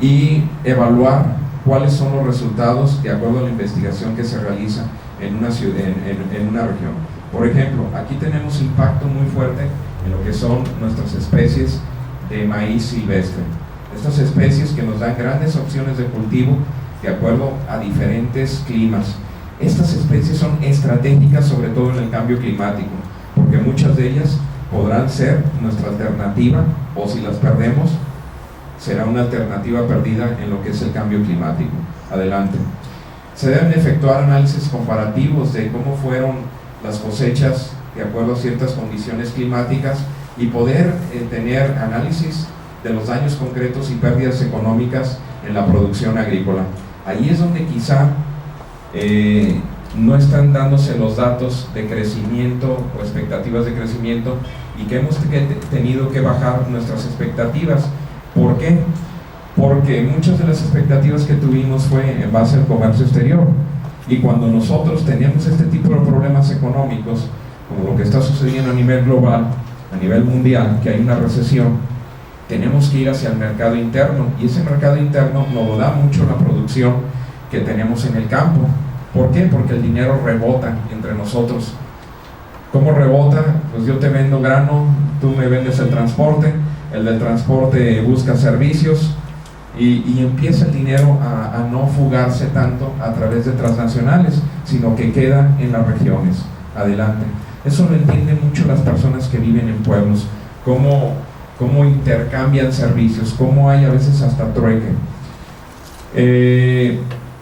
y evaluar cuáles son los resultados de acuerdo a la investigación que se realiza en una ciudad, en una región. Por ejemplo, aquí tenemos impacto muy fuerte en lo que son nuestras especies de maíz silvestre. Estas especies que nos dan grandes opciones de cultivo de acuerdo a diferentes climas. Estas especies son estratégicas, sobre todo en el cambio climático, porque muchas de ellas podrán ser nuestra alternativa, o si las perdemos, será una alternativa perdida en lo que es el cambio climático. Adelante. Se deben efectuar análisis comparativos de cómo fueron las cosechas de acuerdo a ciertas condiciones climáticas y poder tener análisis de los daños concretos y pérdidas económicas en la producción agrícola. Ahí es donde quizá no están dándose los datos de crecimiento o expectativas de crecimiento, y que hemos tenido que bajar nuestras expectativas. ¿Por qué? Porque muchas de las expectativas que tuvimos fue en base al comercio exterior, y cuando nosotros teníamos este tipo de problemas económicos, como lo que está sucediendo a nivel global, a nivel mundial, que hay una recesión, tenemos que ir hacia el mercado interno, y ese mercado interno nos lo da mucho la producción que tenemos en el campo. ¿Por qué? Porque el dinero rebota entre nosotros. ¿Cómo rebota? Pues yo te vendo grano, tú me vendes el transporte, el del transporte busca servicios, y empieza el dinero a no fugarse tanto a través de transnacionales, sino que queda en las regiones. Adelante. Eso lo entienden mucho las personas que viven en pueblos, cómo intercambian servicios, cómo hay a veces hasta trueque.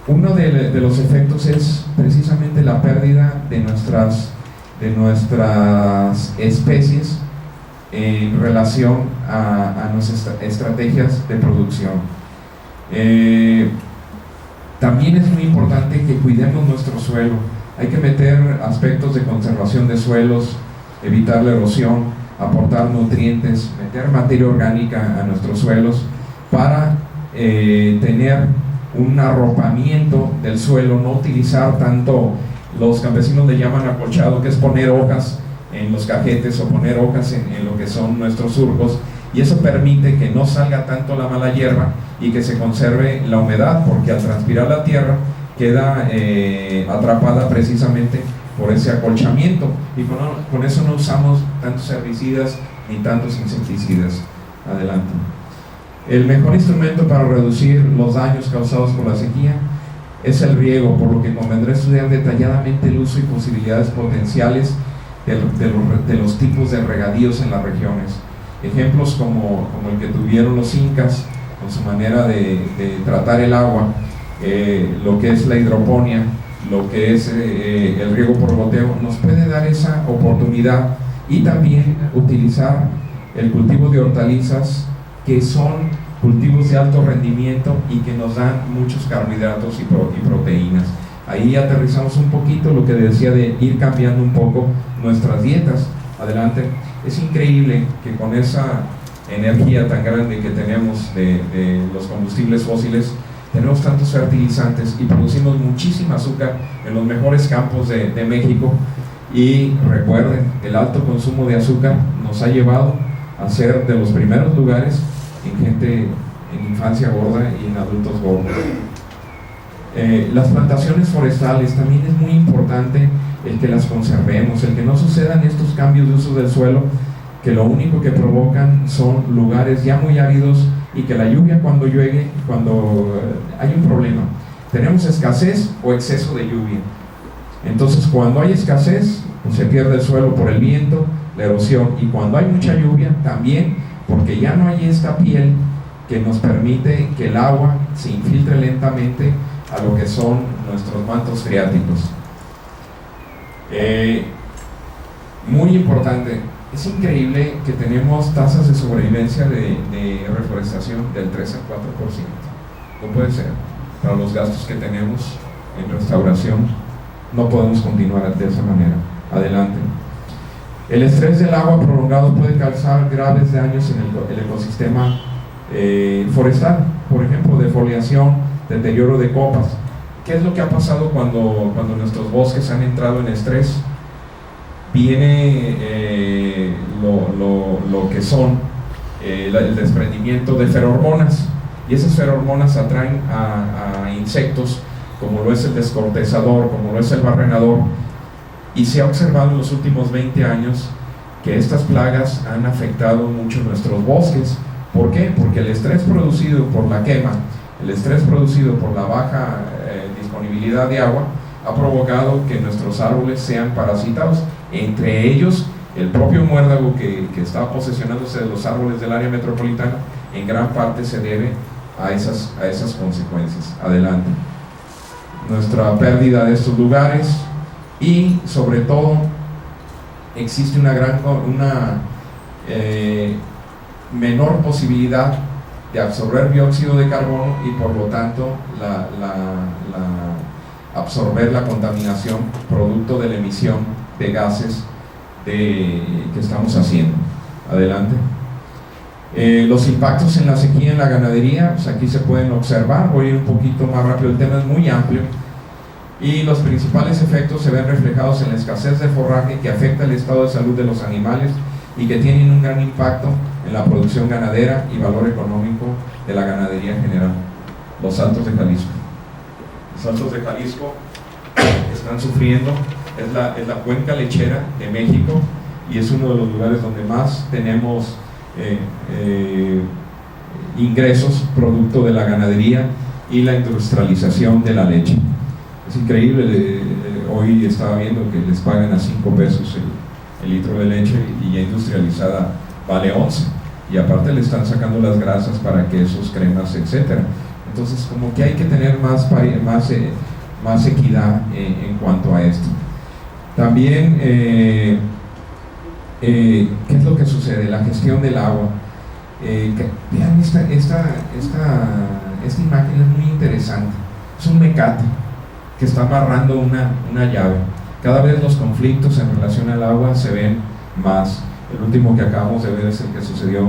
Uno de los efectos es precisamente la pérdida de nuestras especies en relación a nuestras estrategias de producción. También es muy importante que cuidemos nuestro suelo. Hay que meter aspectos de conservación de suelos, evitar la erosión, aportar nutrientes, meter materia orgánica a nuestros suelos para tener un arropamiento del suelo, no utilizar tanto, los campesinos le llaman acolchado, que es poner hojas en los cajetes o poner hojas en lo que son nuestros surcos, y eso permite que no salga tanto la mala hierba y que se conserve la humedad, porque al transpirar la tierra queda atrapada precisamente por ese acolchamiento, y con eso no usamos tantos herbicidas ni tantos insecticidas. Adelante. El mejor instrumento para reducir los daños causados por la sequía es el riego, por lo que convendrá estudiar detalladamente el uso y posibilidades potenciales de los tipos de regadíos en las regiones. Ejemplos como el que tuvieron los incas con su manera de tratar el agua, lo que es la hidroponía, lo que es el riego por goteo, nos puede dar esa oportunidad, y también utilizar el cultivo de hortalizas, que son cultivos de alto rendimiento y que nos dan muchos carbohidratos y proteínas. Ahí aterrizamos un poquito lo que decía de ir cambiando un poco nuestras dietas. Adelante. Es increíble que con esa energía tan grande que tenemos de los combustibles fósiles, tenemos tantos fertilizantes y producimos muchísima azúcar en los mejores campos de México. Y recuerden, el alto consumo de azúcar nos ha llevado a ser de los primeros lugares en gente en infancia gorda y en adultos gordos. Las plantaciones forestales también es muy importante el que las conservemos, el que no sucedan estos cambios de uso del suelo, que lo único que provocan son lugares ya muy áridos, y que la lluvia cuando llueve, cuando hay un problema, tenemos escasez o exceso de lluvia. Entonces cuando hay escasez, pues se pierde el suelo por el viento, la erosión, y cuando hay mucha lluvia también, porque ya no hay esta piel que nos permite que el agua se infiltre lentamente a lo que son nuestros mantos freáticos. Muy importante, es increíble que tenemos tasas de sobrevivencia de reforestación del 3 al 4%. No puede ser. Para los gastos que tenemos en restauración, no podemos continuar de esa manera. Adelante. El estrés del agua prolongado puede causar graves daños en el ecosistema forestal, por ejemplo, defoliación, deterioro de copas. ¿Qué es lo que ha pasado cuando nuestros bosques han entrado en estrés? Viene lo que son el desprendimiento de ferormonas, y esas ferormonas atraen a insectos, como lo es el descortezador, como lo es el barrenador, y se ha observado en los últimos 20 años que estas plagas han afectado mucho nuestros bosques. ¿Por qué? Porque el estrés producido por la quema, el estrés producido por la baja disponibilidad de agua, ha provocado que nuestros árboles sean parasitados, entre ellos el propio muérdago que está posesionándose de los árboles del área metropolitana. En gran parte se debe a esas consecuencias. Adelante. Nuestra pérdida de estos lugares, y sobre todo existe una menor posibilidad de absorber dióxido de carbono y por lo tanto absorber la contaminación producto de la emisión de gases que estamos haciendo. Adelante. Los impactos en la sequía en la ganadería, pues aquí se pueden observar. Voy a ir un poquito más rápido, el tema es muy amplio, y los principales efectos se ven reflejados en la escasez de forraje que afecta el estado de salud de los animales y que tienen un gran impacto en la producción ganadera y valor económico de la ganadería en general. Los Altos de Jalisco. Los Altos de Jalisco están sufriendo, es la cuenca lechera de México y es uno de los lugares donde más tenemos ingresos producto de la ganadería y la industrialización de la leche. Es increíble, hoy estaba viendo que les pagan a 5 pesos el litro de leche y ya industrializada vale 11, y aparte le están sacando las grasas para quesos, cremas, etcétera. Entonces como que hay que tener más equidad en cuanto a esto. También ¿qué es lo que sucede? La gestión del agua. Vean esta imagen, es muy interesante. Es un mecate que está amarrando una llave. Cada vez los conflictos en relación al agua se ven más. El último que acabamos de ver es el que sucedió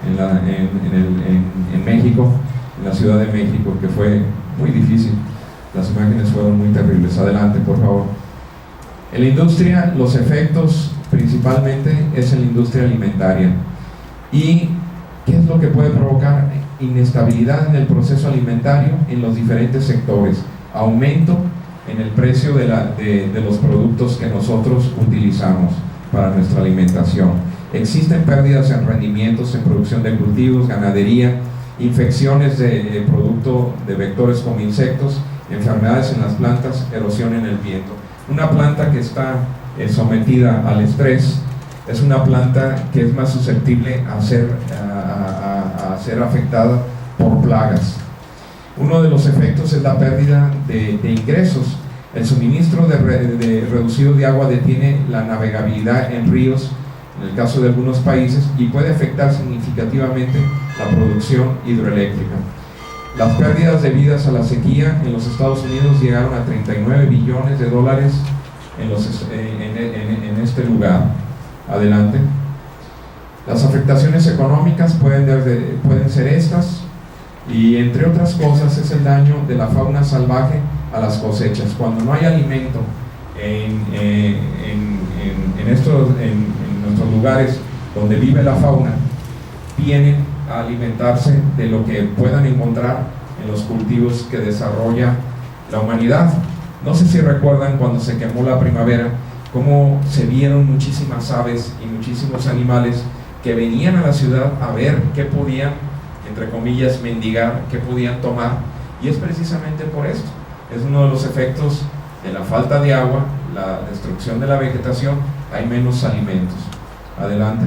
en México, en la Ciudad de México, que fue muy difícil. Las imágenes fueron muy terribles. Adelante, por favor. En la industria, los efectos principalmente es en la industria alimentaria. ¿Y qué es lo que puede provocar? Inestabilidad en el proceso alimentario en los diferentes sectores, aumento en el precio de los productos que nosotros utilizamos para nuestra alimentación. Existen pérdidas en rendimientos en producción de cultivos, ganadería, infecciones de producto de vectores como insectos, enfermedades en las plantas, erosión en el viento. Una planta que está sometida al estrés es una planta que es más susceptible a ser afectada por plagas. Uno de los efectos es la pérdida de ingresos. El suministro reducido de agua detiene la navegabilidad en ríos, en el caso de algunos países, y puede afectar significativamente la producción hidroeléctrica. Las pérdidas debidas a la sequía en los Estados Unidos llegaron a $39 billones en este lugar. Adelante. Las afectaciones económicas pueden ser estas, y entre otras cosas es el daño de la fauna salvaje a las cosechas. Cuando no hay alimento en nuestros lugares donde vive la fauna, vienen a alimentarse de lo que puedan encontrar en los cultivos que desarrolla la humanidad. No sé si recuerdan cuando se quemó la primavera, cómo se vieron muchísimas aves y muchísimos animales que venían a la ciudad a ver qué podían, entre comillas, mendigar, qué podían tomar, y es precisamente por esto. Es uno de los efectos de la falta de agua, la destrucción de la vegetación, hay menos alimentos. Adelante.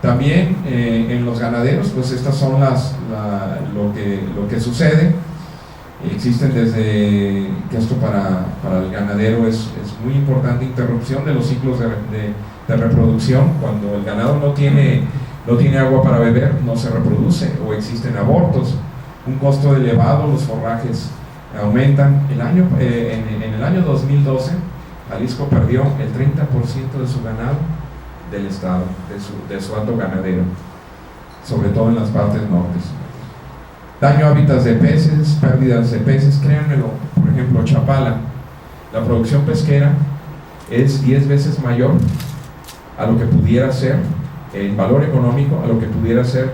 También en los ganaderos, pues estas son lo que sucede. Existen desde que esto para el ganadero es muy importante, interrupción de los ciclos de reproducción. Cuando el ganado no tiene agua para beber, no se reproduce o existen abortos. Un costo elevado, los forrajes aumentan. En el año 2012, Jalisco perdió el 30% de su ganado del estado, de su hato ganadero, sobre todo en las partes nortes. Daño a hábitats de peces, pérdidas de peces, créanmelo. Por ejemplo, Chapala, la producción pesquera es 10 veces mayor a lo que pudiera ser en valor económico, a lo que pudiera ser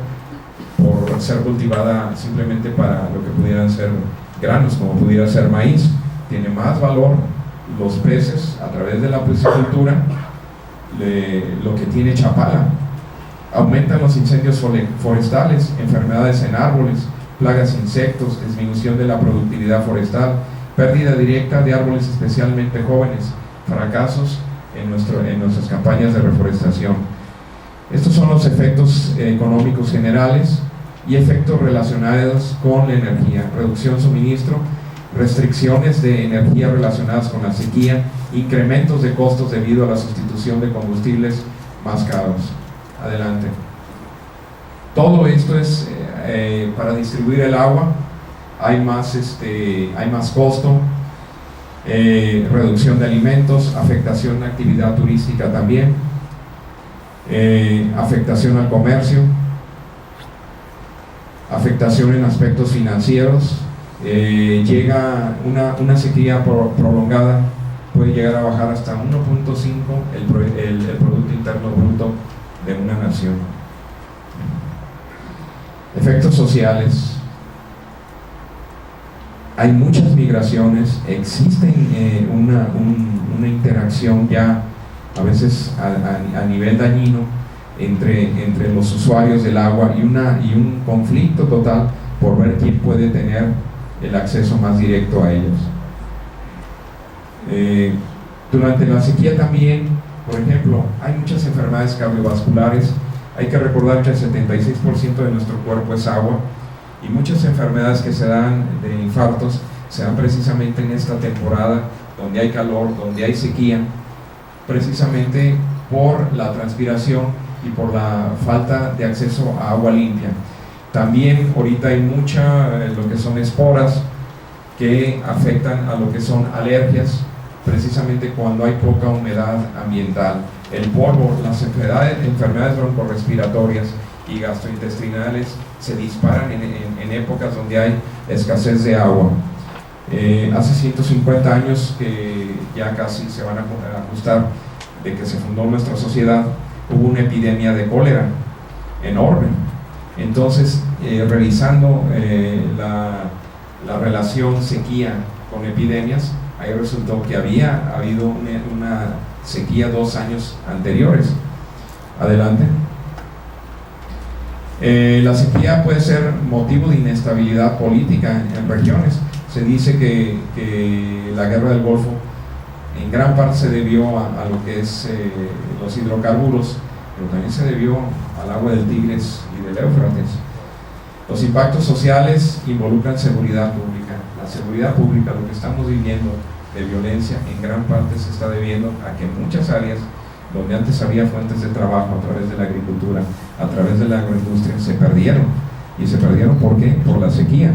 por ser cultivada simplemente para lo que pudieran ser granos, como pudiera ser maíz. Tiene más valor los peces a través de la piscicultura lo que tiene Chapala. Aumentan los incendios forestales, enfermedades en árboles, plagas, insectos, disminución de la productividad forestal, pérdida directa de árboles especialmente jóvenes, fracasos en nuestras campañas de reforestación. Estos son los efectos económicos generales y efectos relacionados con la energía, reducción, suministro restricciones de energía relacionadas con la sequía, incrementos de costos debido a la sustitución de combustibles más caros. Adelante. Todo esto es para distribuir el agua, hay más costo, reducción de alimentos, afectación a actividad turística también, afectación al comercio, afectación en aspectos financieros. Llega una sequía prolongada, puede llegar a bajar hasta 1.5 el Producto Interno Bruto de una nación. Efectos sociales. Hay muchas migraciones, existe una interacción ya a veces a nivel dañino entre los usuarios del agua y un conflicto total por ver quién puede tener el acceso más directo a ellos. Durante la sequía también, por ejemplo, hay muchas enfermedades cardiovasculares. Hay que recordar que el 76% de nuestro cuerpo es agua, y muchas enfermedades que se dan de infartos se dan precisamente en esta temporada donde hay calor, donde hay sequía, precisamente por la transpiración y por la falta de acceso a agua limpia. También ahorita hay mucha lo que son esporas que afectan a lo que son alergias, precisamente cuando hay poca humedad ambiental. El polvo, las enfermedades broncorrespiratorias y gastrointestinales se disparan en épocas donde hay escasez de agua. Hace 150 años, que ya casi se van a ajustar de que se fundó nuestra sociedad, hubo una epidemia de cólera enorme. Entonces, revisando la relación sequía con epidemias, ahí resultó que había habido una sequía 2 años anteriores. Adelante. La sequía puede ser motivo de inestabilidad política en regiones. Se dice que la guerra del Golfo en gran parte se debió a lo que es los hidrocarburos, pero también se debió al agua del Tigris y del Éufrates. Los impactos sociales involucran seguridad pública. La seguridad pública, lo que estamos viviendo de violencia, en gran parte se está debiendo a que en muchas áreas donde antes había fuentes de trabajo a través de la agricultura, a través de la agroindustria, se perdieron. ¿Y se perdieron por qué? Por la sequía.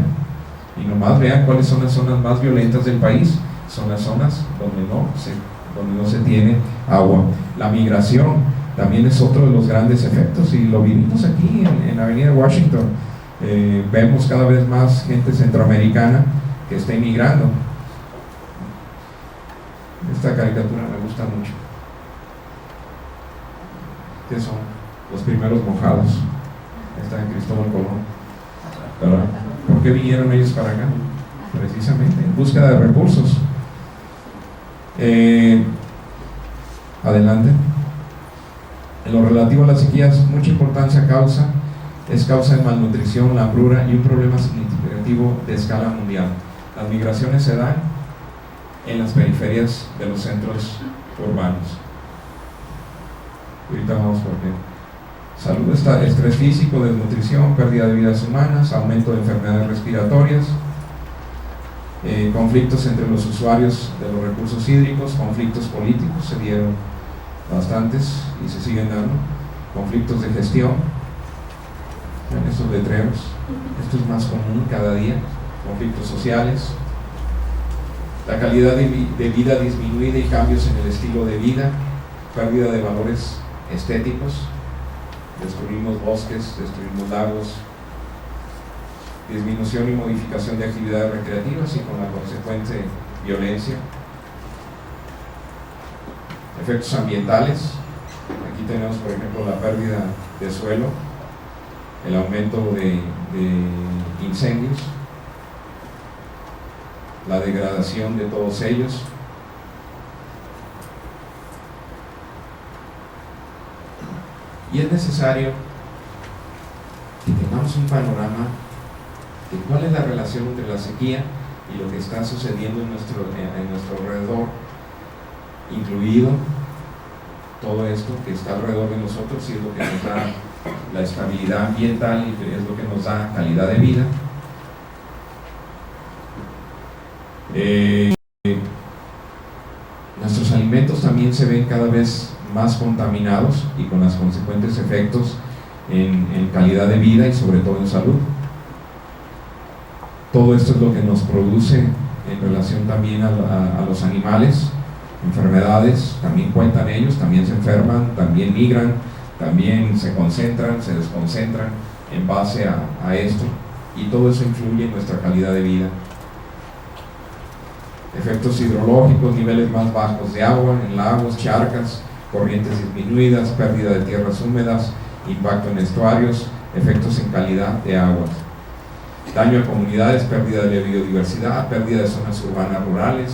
Y nomás vean cuáles son las zonas más violentas del país. Son las zonas donde no se tiene agua. La migración también es otro de los grandes efectos, y lo vivimos aquí en la avenida Washington. Vemos cada vez más gente centroamericana que está emigrando. Esta caricatura me gusta mucho. ¿Qué son? Los primeros mojados. Está en Cristóbal Colón, ¿verdad? ¿Por qué vinieron ellos para acá? Precisamente en búsqueda de recursos. Adelante. En lo relativo a las sequías, mucha importancia es causa de malnutrición, la hambruna y un problema significativo de escala mundial. Las migraciones se dan en las periferias de los centros urbanos. Ahorita vamos por qué. Salud, estrés físico, desnutrición, pérdida de vidas humanas, aumento de enfermedades respiratorias, conflictos entre los usuarios de los recursos hídricos, conflictos políticos, se dieron bastantes y se siguen dando, conflictos de gestión, en estos letreros, esto es más común cada día, conflictos sociales, la calidad de vida disminuida y cambios en el estilo de vida, pérdida de valores estéticos, destruimos bosques, destruimos lagos, disminución y modificación de actividades recreativas y con la consecuente violencia. Efectos ambientales, aquí tenemos por ejemplo la pérdida de suelo, el aumento de incendios, la degradación de todos ellos. Y es necesario que tengamos un panorama de cuál es la relación entre la sequía y lo que está sucediendo en nuestro alrededor, incluido todo esto que está alrededor de nosotros, y es lo que nos da la estabilidad ambiental y es lo que nos da calidad de vida. Nuestros alimentos también se ven cada vez más contaminados y con los consecuentes efectos en calidad de vida y sobre todo en salud. Todo esto es lo que nos produce en relación también a los animales, enfermedades, también cuentan ellos, también se enferman, también migran, también se concentran, se desconcentran en base a esto, y todo eso influye en nuestra calidad de vida. Efectos hidrológicos, niveles más bajos de agua en lagos, charcas, corrientes disminuidas, pérdida de tierras húmedas, impacto en estuarios, efectos en calidad de aguas, daño a comunidades, pérdida de biodiversidad, pérdida de zonas urbanas rurales.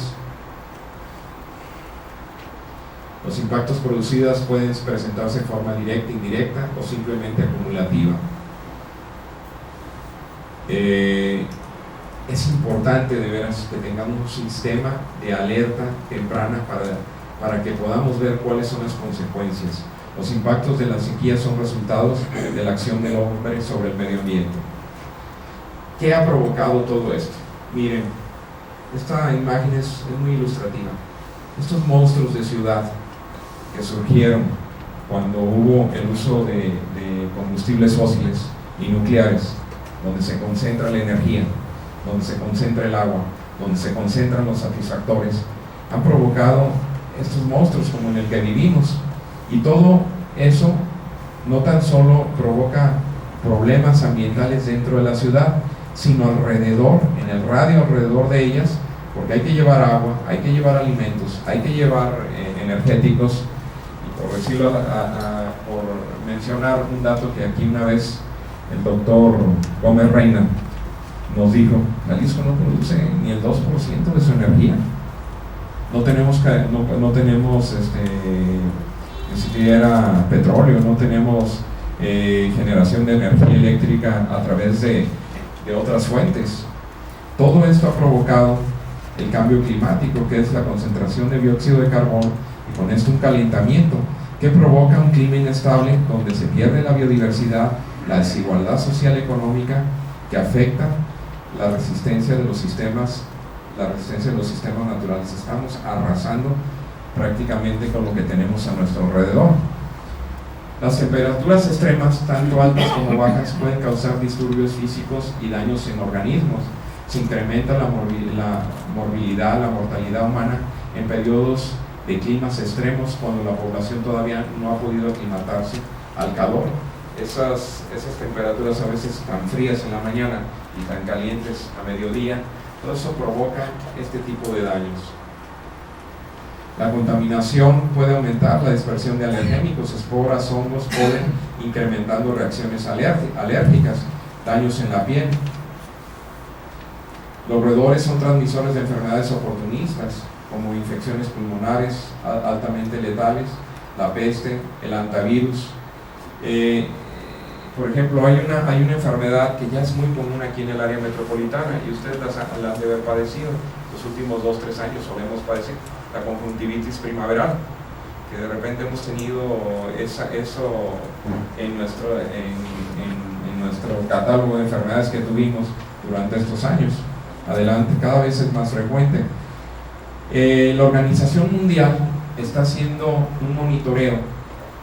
Los impactos producidos pueden presentarse de forma directa, indirecta o simplemente acumulativa. Es importante de veras que tengamos un sistema de alerta temprana para que podamos ver cuáles son las consecuencias. Los impactos de la sequía son resultados de la acción del hombre sobre el medio ambiente. ¿Qué ha provocado todo esto? Miren, esta imagen es muy ilustrativa. Estos monstruos de ciudad que surgieron cuando hubo el uso de combustibles fósiles y nucleares, donde se concentra la energía, donde se concentra el agua, donde se concentran los satisfactores, han provocado estos monstruos como en el que vivimos. Y todo eso no tan solo provoca problemas ambientales dentro de la ciudad, sino alrededor, en el radio alrededor de ellas, porque hay que llevar agua, hay que llevar alimentos, hay que llevar energéticos. Y por decirlo, por mencionar un dato que aquí una vez el doctor Gómez Reina nos dijo, Jalisco no produce ni el 2% de su energía. No tenemos ni siquiera petróleo, no tenemos generación de energía eléctrica a través de otras fuentes. Todo esto ha provocado el cambio climático, que es la concentración de dióxido de carbono, y con esto un calentamiento que provoca un clima inestable donde se pierde la biodiversidad, la desigualdad social y económica, que afecta la resistencia de los sistemas naturales. Estamos arrasando prácticamente con lo que tenemos a nuestro alrededor. Las temperaturas extremas, tanto altas como bajas, pueden causar disturbios físicos y daños en organismos. Se incrementa la morbilidad, la mortalidad humana en periodos de climas extremos, cuando la población todavía no ha podido aclimatarse al calor. Esas temperaturas a veces tan frías en la mañana y tan calientes a mediodía, todo eso provoca este tipo de daños. La contaminación puede aumentar la dispersión de alergénicos, esporas, hongos, polen, incrementando reacciones alérgicas, daños en la piel. Los roedores son transmisores de enfermedades oportunistas, como infecciones pulmonares altamente letales, la peste, el hantavirus. Por ejemplo, hay una enfermedad que ya es muy común aquí en el área metropolitana, y ustedes las han de haber padecido los últimos 2-3 años, solemos padecer la conjuntivitis primaveral, que de repente hemos tenido eso en nuestro catálogo de enfermedades que tuvimos durante estos años. Adelante, cada vez es más frecuente. La Organización Mundial está haciendo un monitoreo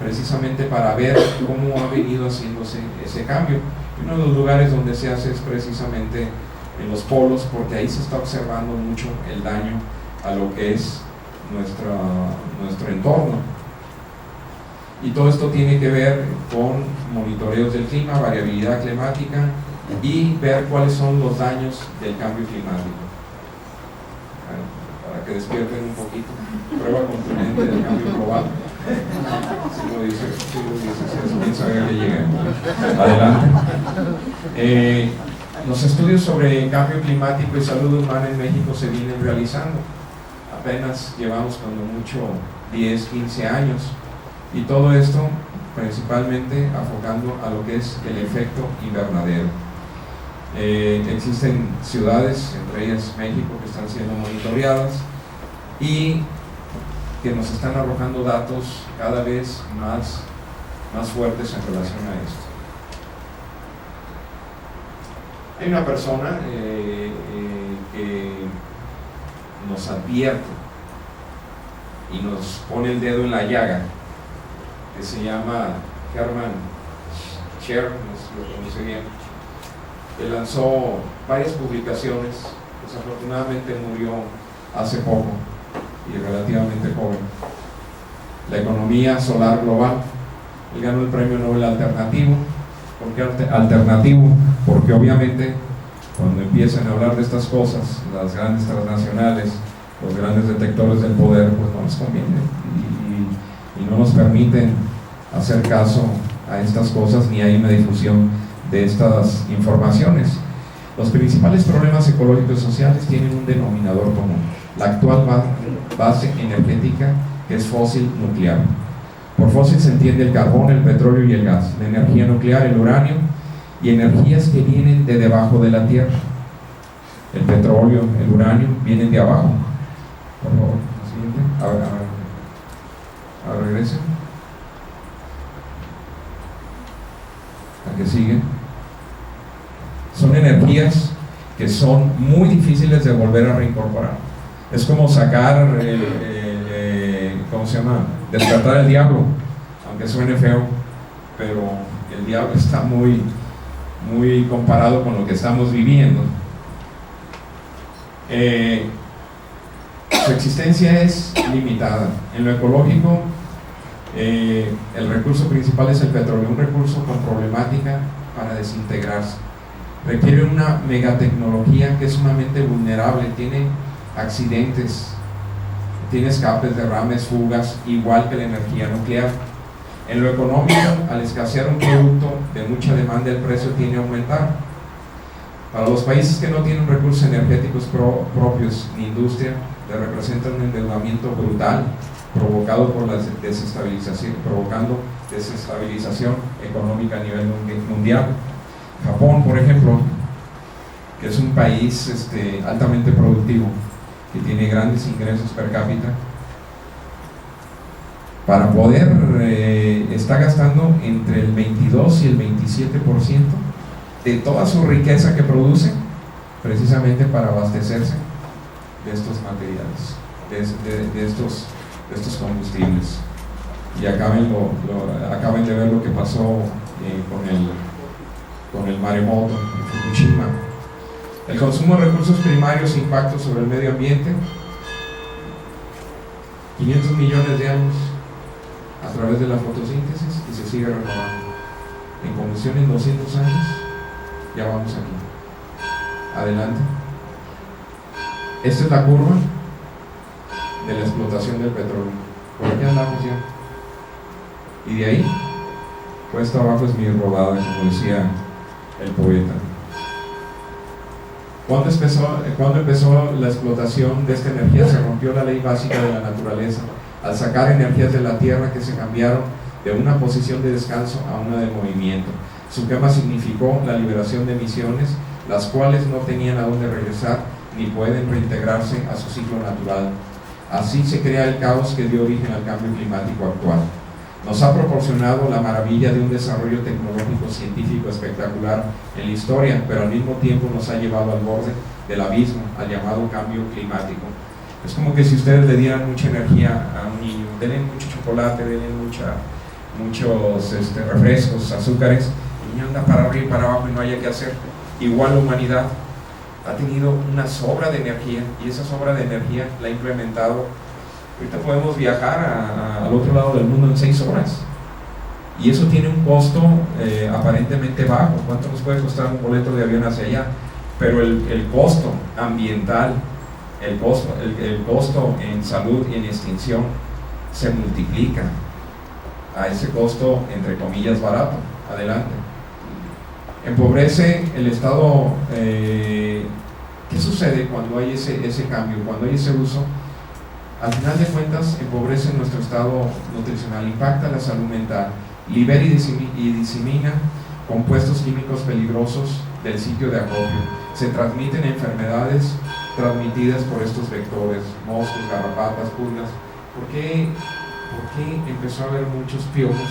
precisamente para ver cómo ha venido haciéndose ese cambio. Uno de los lugares donde se hace es precisamente en los polos, porque ahí se está observando mucho el daño a lo que es nuestro entorno. Y todo esto tiene que ver con monitoreos del clima, variabilidad climática, y ver cuáles son los daños del cambio climático. Para que despierten un poquito. Prueba contundente del cambio global. Si lo dices, quién sabe que llegue. Adelante. Los estudios sobre cambio climático y salud humana en México se vienen realizando. Apenas llevamos cuando mucho 10-15 años, y todo esto principalmente afocando a lo que es el efecto invernadero. Existen ciudades, entre ellas México, que están siendo monitoreadas y que nos están arrojando datos cada vez más fuertes en relación a esto. Hay una persona que nos advierte y nos pone el dedo en la llaga, que se llama Hermann Scher, no sé si lo pronuncie bien, que lanzó varias publicaciones. Desafortunadamente murió hace poco y relativamente joven. La economía solar global. Él ganó el premio Nobel alternativo. ¿Por qué alternativo? Porque obviamente cuando empiezan a hablar de estas cosas, las grandes transnacionales, los grandes detectores del poder, pues no nos conviene y no nos permiten hacer caso a estas cosas, ni hay una difusión de estas informaciones. Los principales problemas ecológicos y sociales tienen un denominador común: la actual base energética, que es fósil nuclear. Por fósil se entiende el carbón, el petróleo y el gas, la energía nuclear, el uranio y energías que vienen de debajo de la tierra. El petróleo, el uranio vienen de abajo. Por favor, la siguiente. A regresen. La que sigue. Son energías que son muy difíciles de volver a reincorporar. Es como sacar, ¿cómo se llama? Despertar el diablo, aunque suene feo, pero el diablo está muy comparado con lo que estamos viviendo. Su existencia es limitada. En lo ecológico, el recurso principal es el petróleo, un recurso con problemática para desintegrarse. Requiere una megatecnología que es sumamente vulnerable, tiene accidentes, tiene escapes, derrames, fugas, igual que la energía nuclear. En lo económico, al escasear un producto de mucha demanda, el precio tiende a aumentar. Para los países que no tienen recursos energéticos propios ni industria, le representa un endeudamiento brutal, provocando desestabilización económica a nivel mundial. Japón, por ejemplo, que es un país altamente productivo, que tiene grandes ingresos per cápita, para poder, está gastando entre el 22 y el 27% de toda su riqueza que produce, precisamente para abastecerse de estos materiales, de estos combustibles. Y acaben de ver lo que pasó con el maremoto en Fukushima. El consumo de recursos primarios, impacto sobre el medio ambiente, 500 millones de años a través de la fotosíntesis, y se sigue renovando. En combustión en 200 años, ya vamos aquí. Adelante. Esta es la curva de la explotación del petróleo. Por aquí andamos ya. Y de ahí, cuesta abajo es mi rodada, como decía el poeta. ¿Cuándo empezó la explotación de esta energía? Se rompió la ley básica de la naturaleza al sacar energías de la tierra que se cambiaron de una posición de descanso a una de movimiento. Su quema significó la liberación de emisiones, las cuales no tenían a dónde regresar ni pueden reintegrarse a su ciclo natural. Así se crea el caos que dio origen al cambio climático actual. Nos ha proporcionado la maravilla de un desarrollo tecnológico científico espectacular en la historia, pero al mismo tiempo nos ha llevado al borde del abismo, al llamado cambio climático. Es como que si ustedes le dieran mucha energía a un niño, denle mucho chocolate, denle muchos refrescos, azúcares, el niño anda para arriba y para abajo y no haya qué hacer. Igual la humanidad ha tenido una sobra de energía, y esa sobra de energía la ha implementado. Ahorita podemos viajar al otro lado del mundo en 6 horas, y eso tiene un costo aparentemente bajo. ¿Cuánto nos puede costar un boleto de avión hacia allá? Pero el costo ambiental, el costo en salud y en extinción se multiplica a ese costo, entre comillas, barato. Adelante. Empobrece el estado. ¿Qué sucede cuando hay ese cambio, cuando hay ese uso? Al final de cuentas, empobrece nuestro estado nutricional, impacta la salud mental, libera y disemina compuestos químicos peligrosos del sitio de acopio. Se transmiten enfermedades transmitidas por estos vectores, moscos, garrapatas, pulgas. ¿Por qué empezó a haber muchos piojos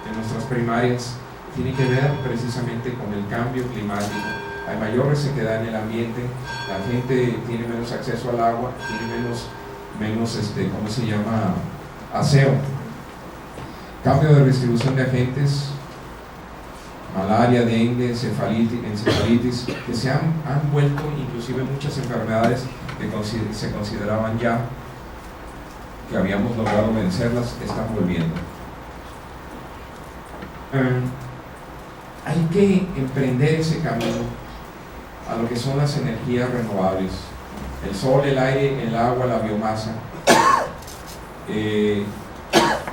en nuestras primarias? Tiene que ver precisamente con el cambio climático. hay mayor resequedad en el ambiente, la gente tiene menos acceso al agua, tiene menos ¿cómo se llama? Aseo. Cambio de distribución de agentes, malaria, dengue, encefalitis, que se han vuelto inclusive muchas enfermedades que se consideraban ya que habíamos logrado vencerlas, están volviendo. Hay que emprender ese camino a lo que son las energías renovables, el sol, el aire, el agua, la biomasa.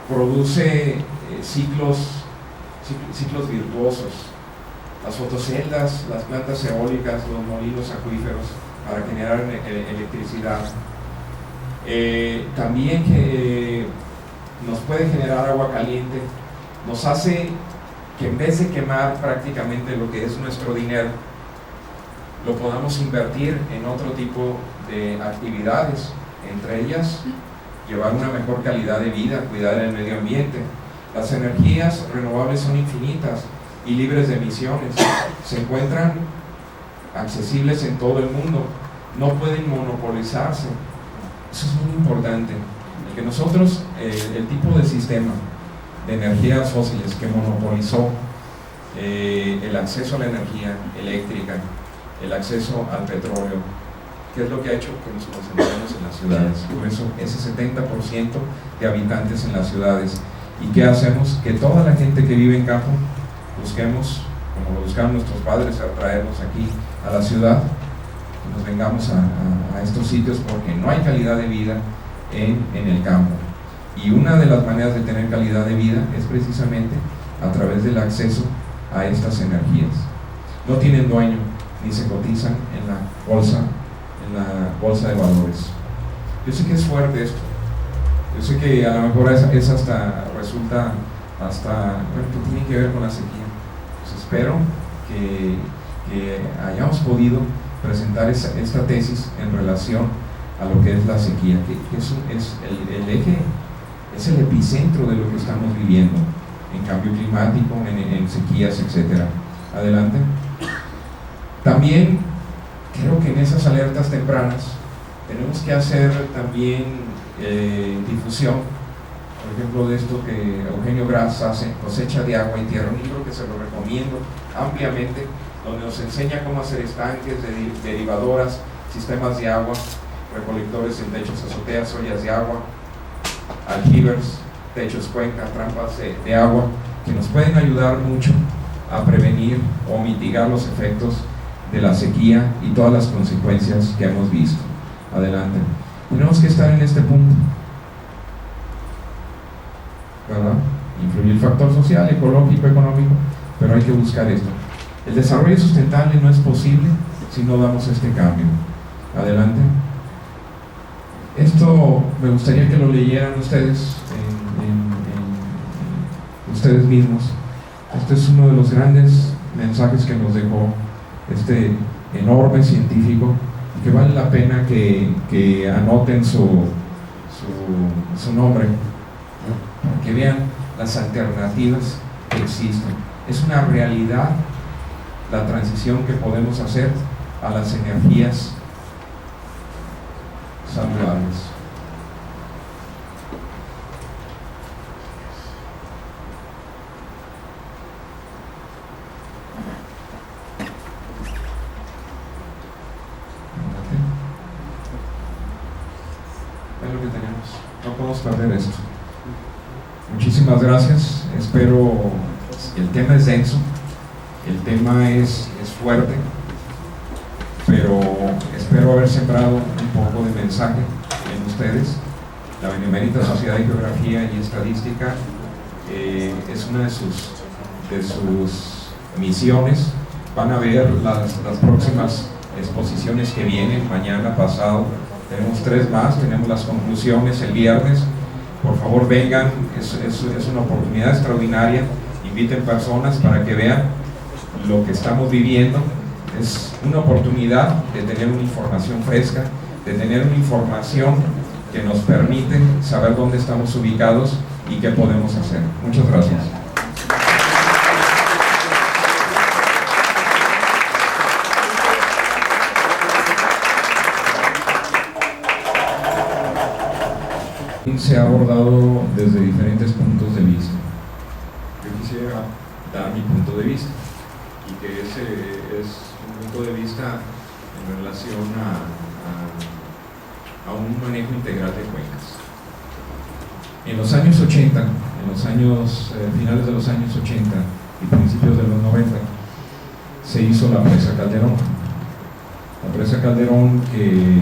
Produce ciclos virtuosos, las fotoceldas, las plantas eólicas, los molinos acuíferos para generar electricidad. También que nos puede generar agua caliente, nos hace que en vez de quemar prácticamente lo que es nuestro dinero, lo podamos invertir en otro tipo de actividades, entre ellas llevar una mejor calidad de vida, cuidar el medio ambiente. Las energías renovables son infinitas y libres de emisiones, se encuentran accesibles en todo el mundo, no pueden monopolizarse. Eso es muy importante, el que nosotros, el tipo de sistema de energías fósiles que monopolizó el acceso a la energía eléctrica, el acceso al petróleo, ¿qué es lo que ha hecho? Que nos concentremos en las ciudades. Por eso ese 70% de habitantes en las ciudades. ¿Y qué hacemos? Que toda la gente que vive en campo busquemos, como lo buscaron nuestros padres, a traernos aquí a la ciudad, que nos vengamos a estos sitios, porque no hay calidad de vida en el campo. Y una de las maneras de tener calidad de vida es precisamente a través del acceso a estas energías. No tienen dueño, ni se cotizan en la bolsa de valores. Yo sé que es fuerte esto, yo sé que a lo mejor es hasta, resulta hasta, bueno, que tiene que ver con la sequía. Pues espero que hayamos podido presentar esta tesis en relación a lo que es la sequía, que es el eje, es el epicentro de lo que estamos viviendo en cambio climático, en sequías, etc. Adelante. También creo que en esas alertas tempranas tenemos que hacer también difusión, por ejemplo, de esto que Eugenio Gras hace, Cosecha de Agua y Tierra, un libro que se lo recomiendo ampliamente, donde nos enseña cómo hacer estanques, derivadoras, sistemas de agua, recolectores en techos, azoteas, ollas de agua, aljibers, techos, cuencas, trampas de agua, que nos pueden ayudar mucho a prevenir o mitigar los efectos de la sequía y todas las consecuencias que hemos visto. Adelante. Tenemos que estar en este punto, ¿verdad? Influye el factor social, ecológico, económico, pero hay que buscar esto. El desarrollo sustentable no es posible si no damos este cambio. Adelante. Esto me gustaría que lo leyeran ustedes, ustedes mismos. Este es uno de los grandes mensajes que nos dejó este enorme científico, y que vale la pena que anoten su nombre, para que vean las alternativas que existen. Es una realidad la transición que podemos hacer a las energías saludables. Es lo que tenemos, no podemos perder esto. Muchísimas gracias. Espero, el tema es denso, el tema es fuerte, pero espero haber sembrado un poco de mensaje en ustedes. La Benemérita Sociedad de Geografía y Estadística es una de sus misiones. Van a ver las próximas exposiciones que vienen, mañana, pasado. Tenemos 3 más, tenemos las conclusiones el viernes. Por favor vengan, es una oportunidad extraordinaria. Inviten personas para que vean lo que estamos viviendo. Es una oportunidad de tener una información fresca, de tener una información que nos permite saber dónde estamos ubicados y qué podemos hacer. Muchas gracias. Se ha abordado desde diferentes puntos de vista. Yo quisiera dar mi punto de vista, y que ese es un punto de vista en relación a un manejo integral de cuencas. En los años 80, finales de los años 80 y principios de los 90, se hizo la presa Calderón. La presa Calderón, que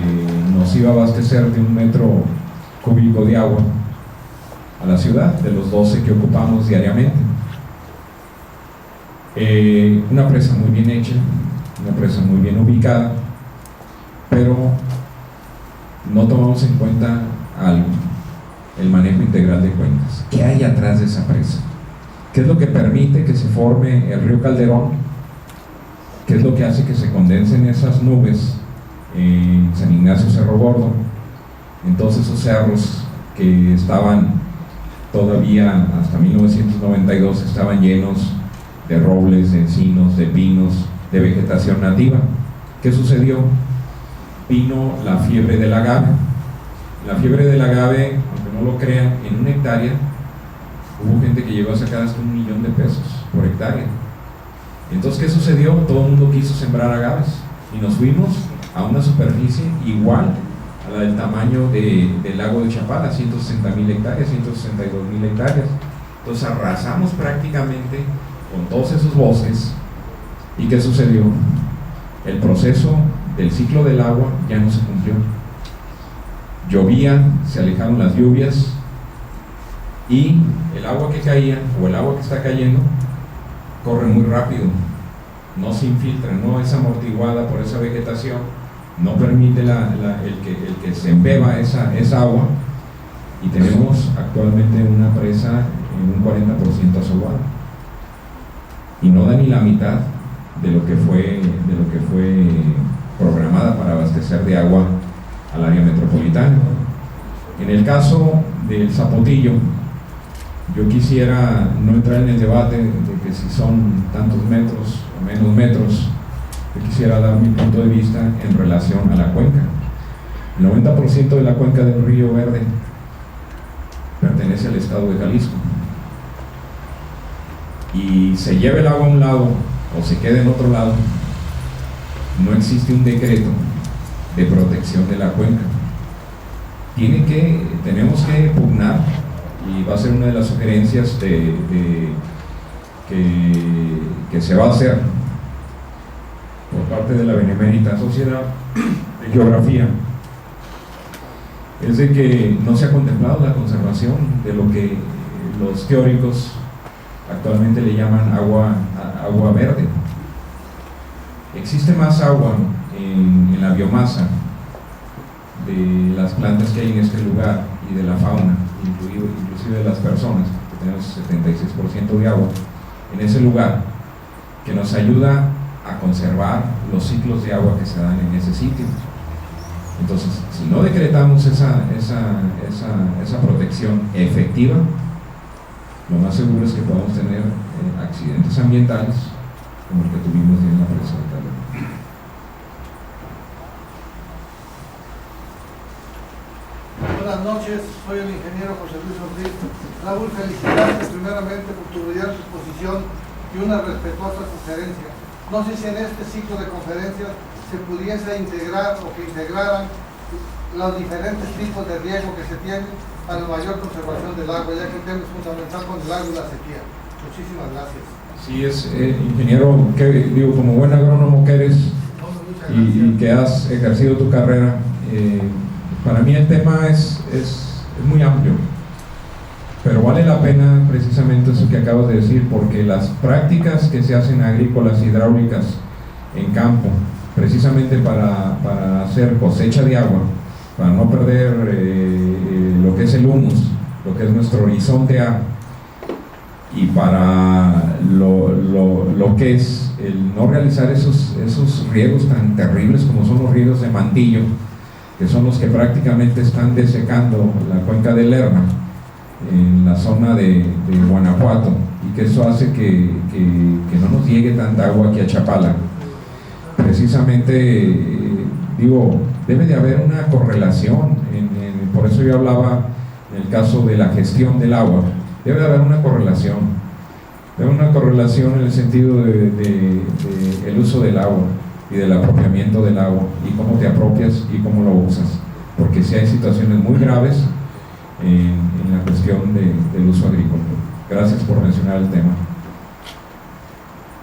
nos iba a abastecer de 1 metro cúbico de agua a la ciudad, de los 12 que ocupamos diariamente. Una presa muy bien hecha, una presa muy bien ubicada, pero no tomamos en cuenta algo: el manejo integral de cuencas. ¿Qué hay atrás de esa presa? ¿Qué es lo que permite que se forme el río Calderón? ¿Qué es lo que hace que se condensen esas nubes en San Ignacio Cerro Gordo? Entonces esos cerros que estaban todavía hasta 1992 estaban llenos de robles, de encinos, de pinos, de vegetación nativa. ¿Qué sucedió? Vino la fiebre del agave. La fiebre del agave, aunque no lo crean, en 1 hectárea hubo gente que llegó a sacar hasta $1 millón por hectárea. Entonces, ¿qué sucedió? Todo el mundo quiso sembrar agaves y nos fuimos a una superficie igual a la del tamaño del lago de Chapala, 160,000 hectáreas, 162,000 hectáreas. Entonces arrasamos prácticamente con todos esos bosques. ¿Y qué sucedió? El proceso del ciclo del agua ya no se cumplió. Llovía, se alejaron las lluvias, y el agua que caía, o el agua que está cayendo, corre muy rápido, no se infiltra, no es amortiguada por esa vegetación, no permite el que se embeba esa agua, y tenemos actualmente una presa en un 40% asolvada, y no da ni la mitad de lo que fue programada para abastecer de agua al área metropolitana. En el caso del Zapotillo, yo quisiera no entrar en el debate de que si son tantos metros o menos metros. Yo quisiera dar mi punto de vista en relación a la cuenca. El 90% de la cuenca del Río Verde pertenece al estado de Jalisco, y se lleve el agua a un lado o se quede en otro lado, no existe un decreto de protección de la cuenca. Tenemos que pugnar, y va a ser una de las sugerencias que se va a hacer por parte de la Benemérita Sociedad de Geografía, es de que no se ha contemplado la conservación de lo que los teóricos actualmente le llaman agua verde. Existe más agua en la biomasa de las plantas que hay en este lugar y de la fauna, inclusive de las personas, que tenemos 76% de agua en ese lugar, que nos ayuda a conservar los ciclos de agua que se dan en ese sitio. Entonces, si no decretamos esa protección efectiva, lo más seguro es que podamos tener accidentes ambientales como el que tuvimos en la presa de Calderón. Buenas noches, soy el ingeniero José Luis Ortiz. Raúl, felicitarte primeramente por tu brillante exposición y una respetuosa sugerencia. No sé si en este ciclo de conferencias se pudiese integrar o que integraran los diferentes tipos de riego que se tienen para la mayor conservación del agua, ya que el tema es fundamental con el agua y la sequía. Muchísimas gracias. Sí, ingeniero, como buen agrónomo que eres y que has ejercido tu carrera, para mí el tema es muy amplio, pero vale la pena precisamente eso que acabas de decir, porque las prácticas que se hacen agrícolas hidráulicas en campo, precisamente para hacer cosecha de agua, para no perder lo que es el humus, lo que es nuestro horizonte A, y para lo que es el no realizar esos riegos tan terribles como son los riegos de mantillo, que son los que prácticamente están desecando la cuenca del Lerma en la zona de Guanajuato, y que eso hace que no nos llegue tanta agua aquí a Chapala. Precisamente, debe de haber una correlación, por eso yo hablaba en el caso de la gestión del agua, debe haber una correlación. Debe haber una correlación en el sentido de el uso del agua y del apropiamiento del agua, y cómo te apropias y cómo lo usas. Porque si hay situaciones muy graves en la cuestión del uso agrícola. Gracias por mencionar el tema.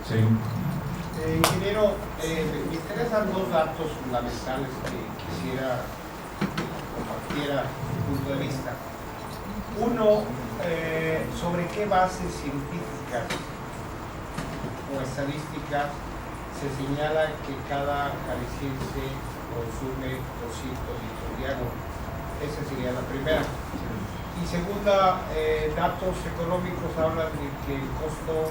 Sí. Ingeniero, me interesan dos datos fundamentales que quisiera que compartiera su punto de vista. Uno, sobre qué bases científicas o estadísticas se señala que cada jalisciense consume 200 litros de agua. Esa sería la primera. Y segunda, datos económicos hablan de que el costo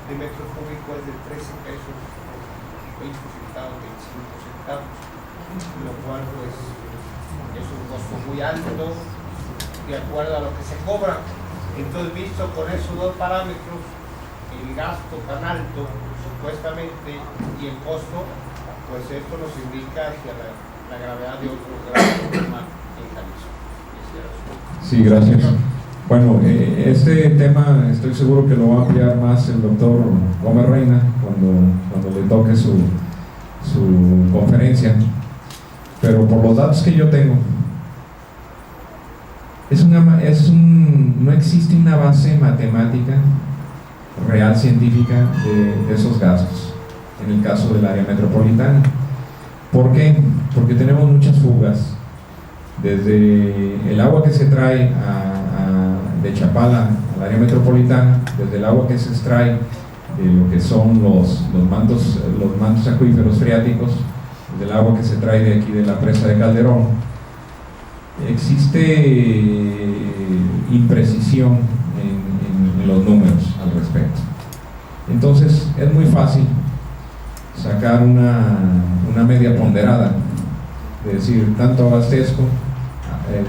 de metro cúbico es de 13 pesos, 20 centavos, 25 centavos, lo cual pues es un costo muy alto de acuerdo a lo que se cobra. Entonces, visto con esos dos parámetros, el gasto tan alto supuestamente y el costo, pues esto nos indica hacia la gravedad de otro gran problema en Jalisco. Sí, gracias. Bueno, este tema estoy seguro que lo va a ampliar más el doctor Gómez Reina cuando le toque su conferencia, pero por los datos que yo tengo, no existe una base matemática real científica de esos gastos en el caso del área metropolitana. ¿Por qué? Porque tenemos muchas fugas, desde el agua que se trae de Chapala al área metropolitana, desde el agua que se extrae de lo que son los mantos acuíferos freáticos, desde el agua que se trae de aquí de la presa de Calderón. Existe imprecisión en los números al respecto. Entonces es muy fácil sacar una media ponderada, de decir, tanto abastezco,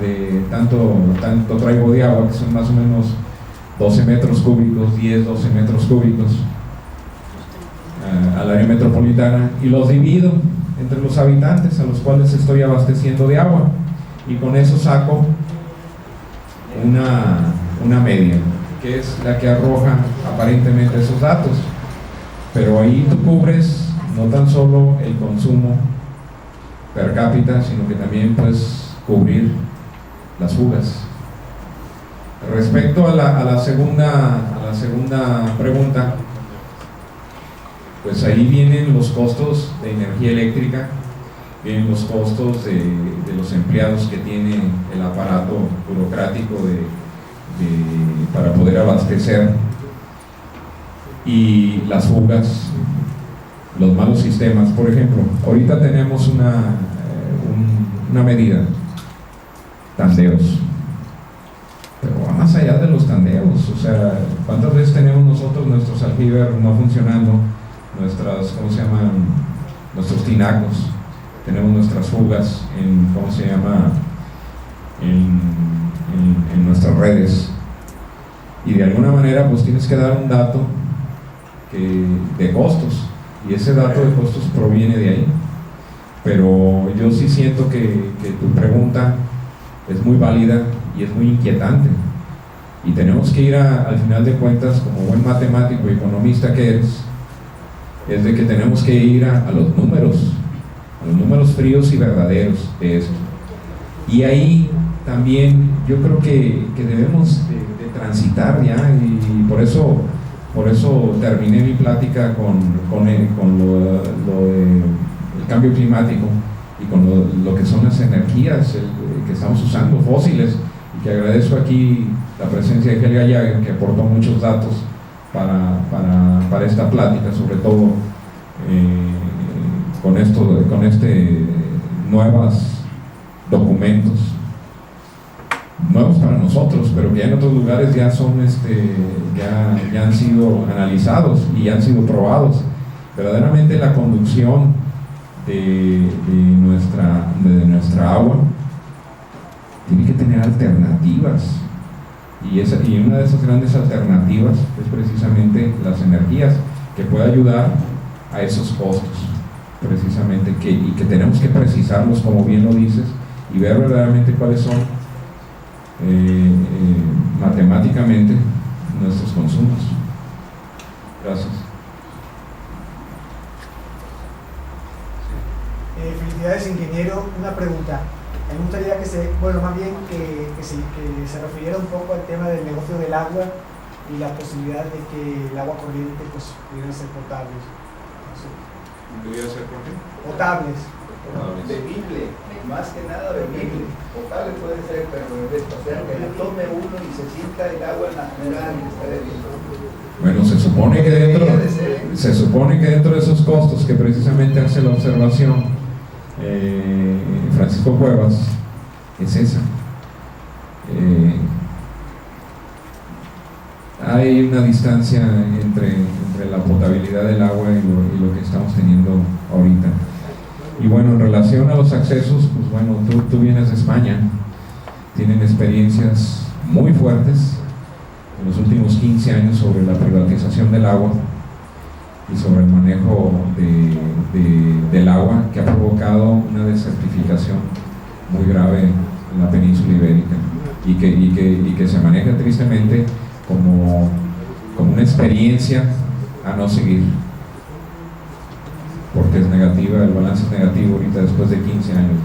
de tanto traigo de agua, que son más o menos 12 metros cúbicos, 10, 12 metros cúbicos al área metropolitana, y los divido entre los habitantes a los cuales estoy abasteciendo de agua, y con eso saco una media, que es la que arroja aparentemente esos datos. Pero ahí tú cubres no tan solo el consumo per cápita, sino que también puedes cubrir las fugas. Respecto a la segunda pregunta, pues ahí vienen los costos de energía eléctrica, vienen los costos de los empleados que tiene el aparato burocrático para poder abastecer, y las fugas, los malos sistemas. Por ejemplo, ahorita tenemos una medida, tandeos, pero va más allá de los tandeos. O sea, ¿cuántas veces tenemos nosotros nuestros aljibes no funcionando, nuestros tinacos? Tenemos nuestras fugas en nuestras redes, y de alguna manera pues tienes que dar un dato de costos, y ese dato de costos proviene de ahí. Pero yo sí siento que tu pregunta es muy válida y es muy inquietante, y tenemos que ir al final de cuentas, como buen matemático y economista que eres, es de que tenemos que ir a los números fríos y verdaderos de esto. Y ahí también yo creo que debemos de transitar ya, y por eso terminé mi plática con lo del cambio climático y con lo que son las energías que estamos usando, fósiles, y que agradezco aquí la presencia de Helga Yager, que aportó muchos datos para esta plática, sobre todo con nuevos documentos, nuevos para nosotros, pero que ya en otros lugares ya son ya han sido analizados y ya han sido probados. Verdaderamente la conducción de nuestra agua tiene que tener alternativas, y una de esas grandes alternativas es precisamente las energías, que puede ayudar a esos costos precisamente, y que tenemos que precisarlos, como bien lo dices, y ver verdaderamente cuáles son matemáticamente nuestros consumos. Gracias. Felicidades, ingeniero. Una pregunta. Me gustaría que se refiriera un poco al tema del negocio del agua y la posibilidad de que el agua corriente pues pudiera ser potables. ¿Pudiera ser por qué? Potables. Bebible, más que nada bebible. Potable puede ser, pero o sea, que la tome uno y se sienta el agua natural y está bebiendo. Bueno, se supone que dentro de esos costos que precisamente hace la observación Francisco Cuevas es esa. Hay una distancia entre la potabilidad del agua y lo que estamos teniendo ahorita. Y bueno, en relación a los accesos, pues bueno, tú vienes de España, tienen experiencias muy fuertes en los últimos 15 años sobre la privatización del agua y sobre el manejo del agua, que ha provocado una desertificación muy grave en la península ibérica y que se maneja tristemente como una experiencia a no seguir, porque es negativa, el balance es negativo ahorita después de 15 años.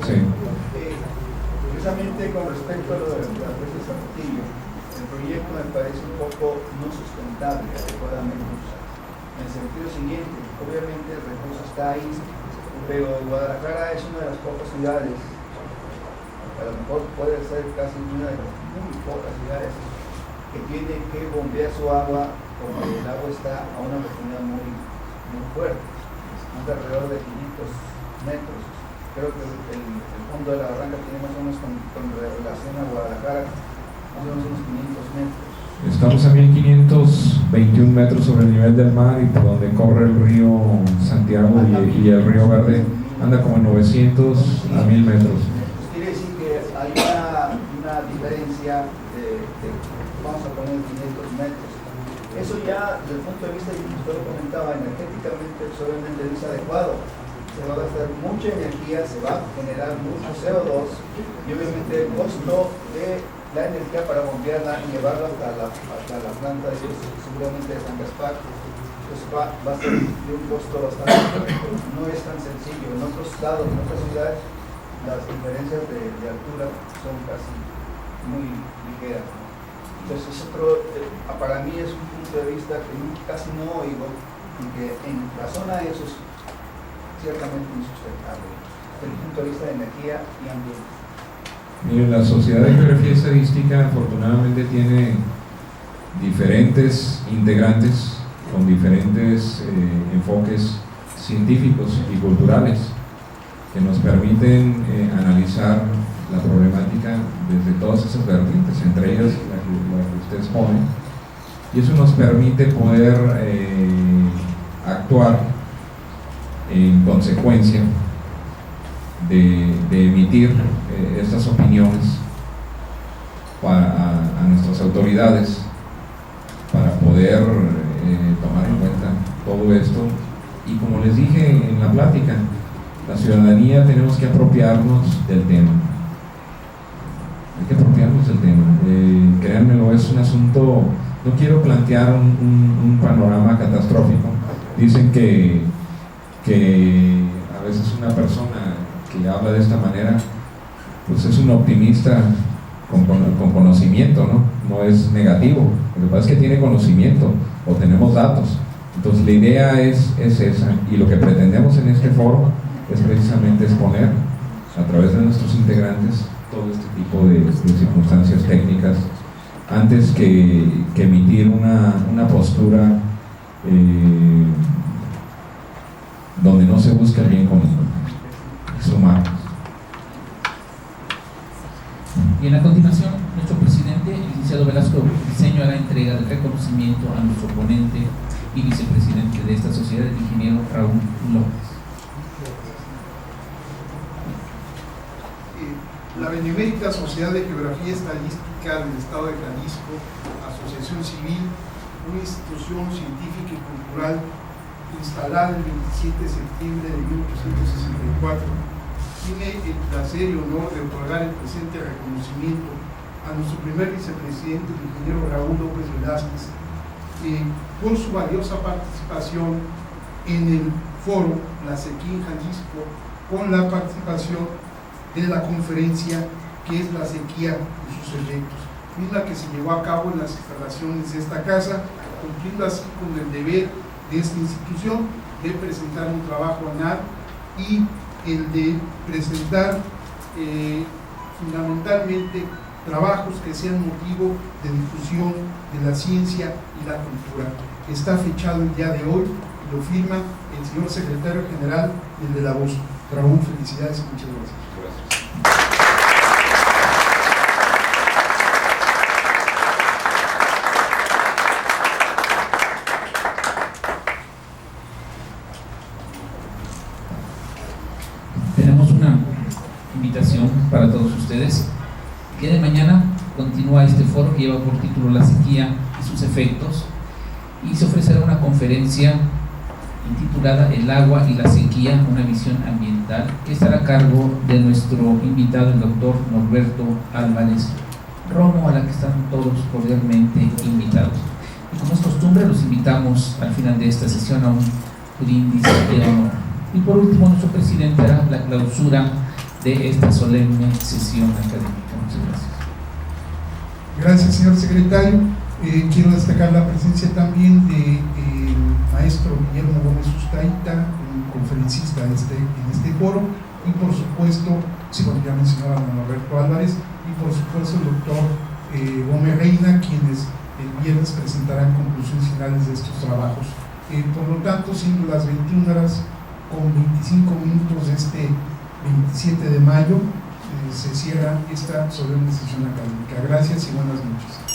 Sí. Precisamente con respecto a lo de la presa de Saltillo, el proyecto me parece un poco no sustentable adecuadamente, en el sentido siguiente: obviamente el recurso está ahí, pero Guadalajara es una de las pocas ciudades, a lo mejor puede ser casi una de las muy pocas ciudades, que tiene que bombear su agua porque el agua está a una profundidad muy fuerte, más de alrededor de 500 metros. Creo que el fondo de la barranca tiene más o menos con relación a Guadalajara, más o menos unos 500 metros. Estamos a 1521 metros sobre el nivel del mar, y por donde corre el río Santiago y el río Verde anda como en 900 a 1000 metros. Pues quiere decir que hay una diferencia de, vamos a poner 500 metros. Eso ya, desde el punto de vista, y usted lo comentaba, energéticamente obviamente es adecuado. Se va a gastar mucha energía, se va a generar mucho CO2 y obviamente el costo de la energía para bombearla y llevarla hasta la planta seguramente de San Gaspar, pues va a ser de un costo bastante alto. No es tan sencillo. En otros lados, en otras ciudades, las diferencias de altura son casi muy ligeras, ¿no? Entonces para mí es un punto de vista que casi no oigo, y que en la zona eso es ciertamente insustentable desde el punto de vista de energía y ambiente. Miren, la Sociedad de Geografía Estadística afortunadamente tiene diferentes integrantes con diferentes enfoques científicos y culturales que nos permiten analizar la problemática desde todas esas vertientes, entre ellas la que usted expone, y eso nos permite poder actuar en consecuencia de emitir estas opiniones a nuestras autoridades para poder tomar en cuenta todo esto. Y como les dije en la plática, la ciudadanía tenemos que apropiarnos del tema. Hay que apropiarnos del tema. Créanmelo, es un asunto, no quiero plantear un panorama catastrófico. Dicen que a veces una persona que habla de esta manera pues es un optimista con conocimiento, ¿no? No es negativo. Lo que pasa es que tiene conocimiento o tenemos datos. Entonces la idea es esa, y lo que pretendemos en este foro es precisamente exponer a través de nuestros integrantes todo este tipo de circunstancias técnicas antes que emitir una postura donde no se busca el bien común, sumar. Bien, a continuación, nuestro presidente, el licenciado Velasco Briceño, hará entrega del reconocimiento a nuestro ponente y vicepresidente de esta sociedad, el ingeniero Raúl López. La Benemérita Sociedad de Geografía Estadística del Estado de Jalisco, asociación civil, una institución científica y cultural instalada el 27 de septiembre de 1864, tiene el placer y honor de otorgar el presente reconocimiento a nuestro primer vicepresidente, el ingeniero Raúl López Velázquez, por su valiosa participación en el foro La Sequía en Jalisco, con la participación de la conferencia que es La Sequía y sus efectos, misma que se llevó a cabo en las instalaciones de esta casa, cumpliendo así con el deber de esta institución de presentar un trabajo anual y el de presentar fundamentalmente trabajos que sean motivo de difusión de la ciencia y la cultura. Está fechado el día de hoy y lo firma el señor secretario general y el de la voz. Raúl, felicidades y muchas gracias. Tenemos una invitación para todos ustedes. El día de mañana continúa este foro que lleva por título La Sequía y sus efectos, y se ofrecerá una conferencia intitulada El agua y la sequía, una visión ambiental, que estará a cargo de nuestro invitado, el doctor Norberto Álvarez Romo, a la que están todos cordialmente invitados. Y como es costumbre, los invitamos al final de esta sesión a un brindis de honor. Y por último, nuestro presidente hará la clausura de esta solemne sesión académica. Muchas gracias. Gracias, señor secretario. Quiero destacar la presencia también del maestro Guillermo Gómez Ustaita, un conferencista en este foro, y por supuesto, bueno, ya mencionaba a Norberto Álvarez, y por supuesto el doctor Gómez Reina, quienes el viernes presentarán conclusiones finales de estos trabajos. Por lo tanto, siendo las 21 horas con 25 minutos de este 27 de mayo, se cierra esta solemne sesión académica. Gracias y buenas noches.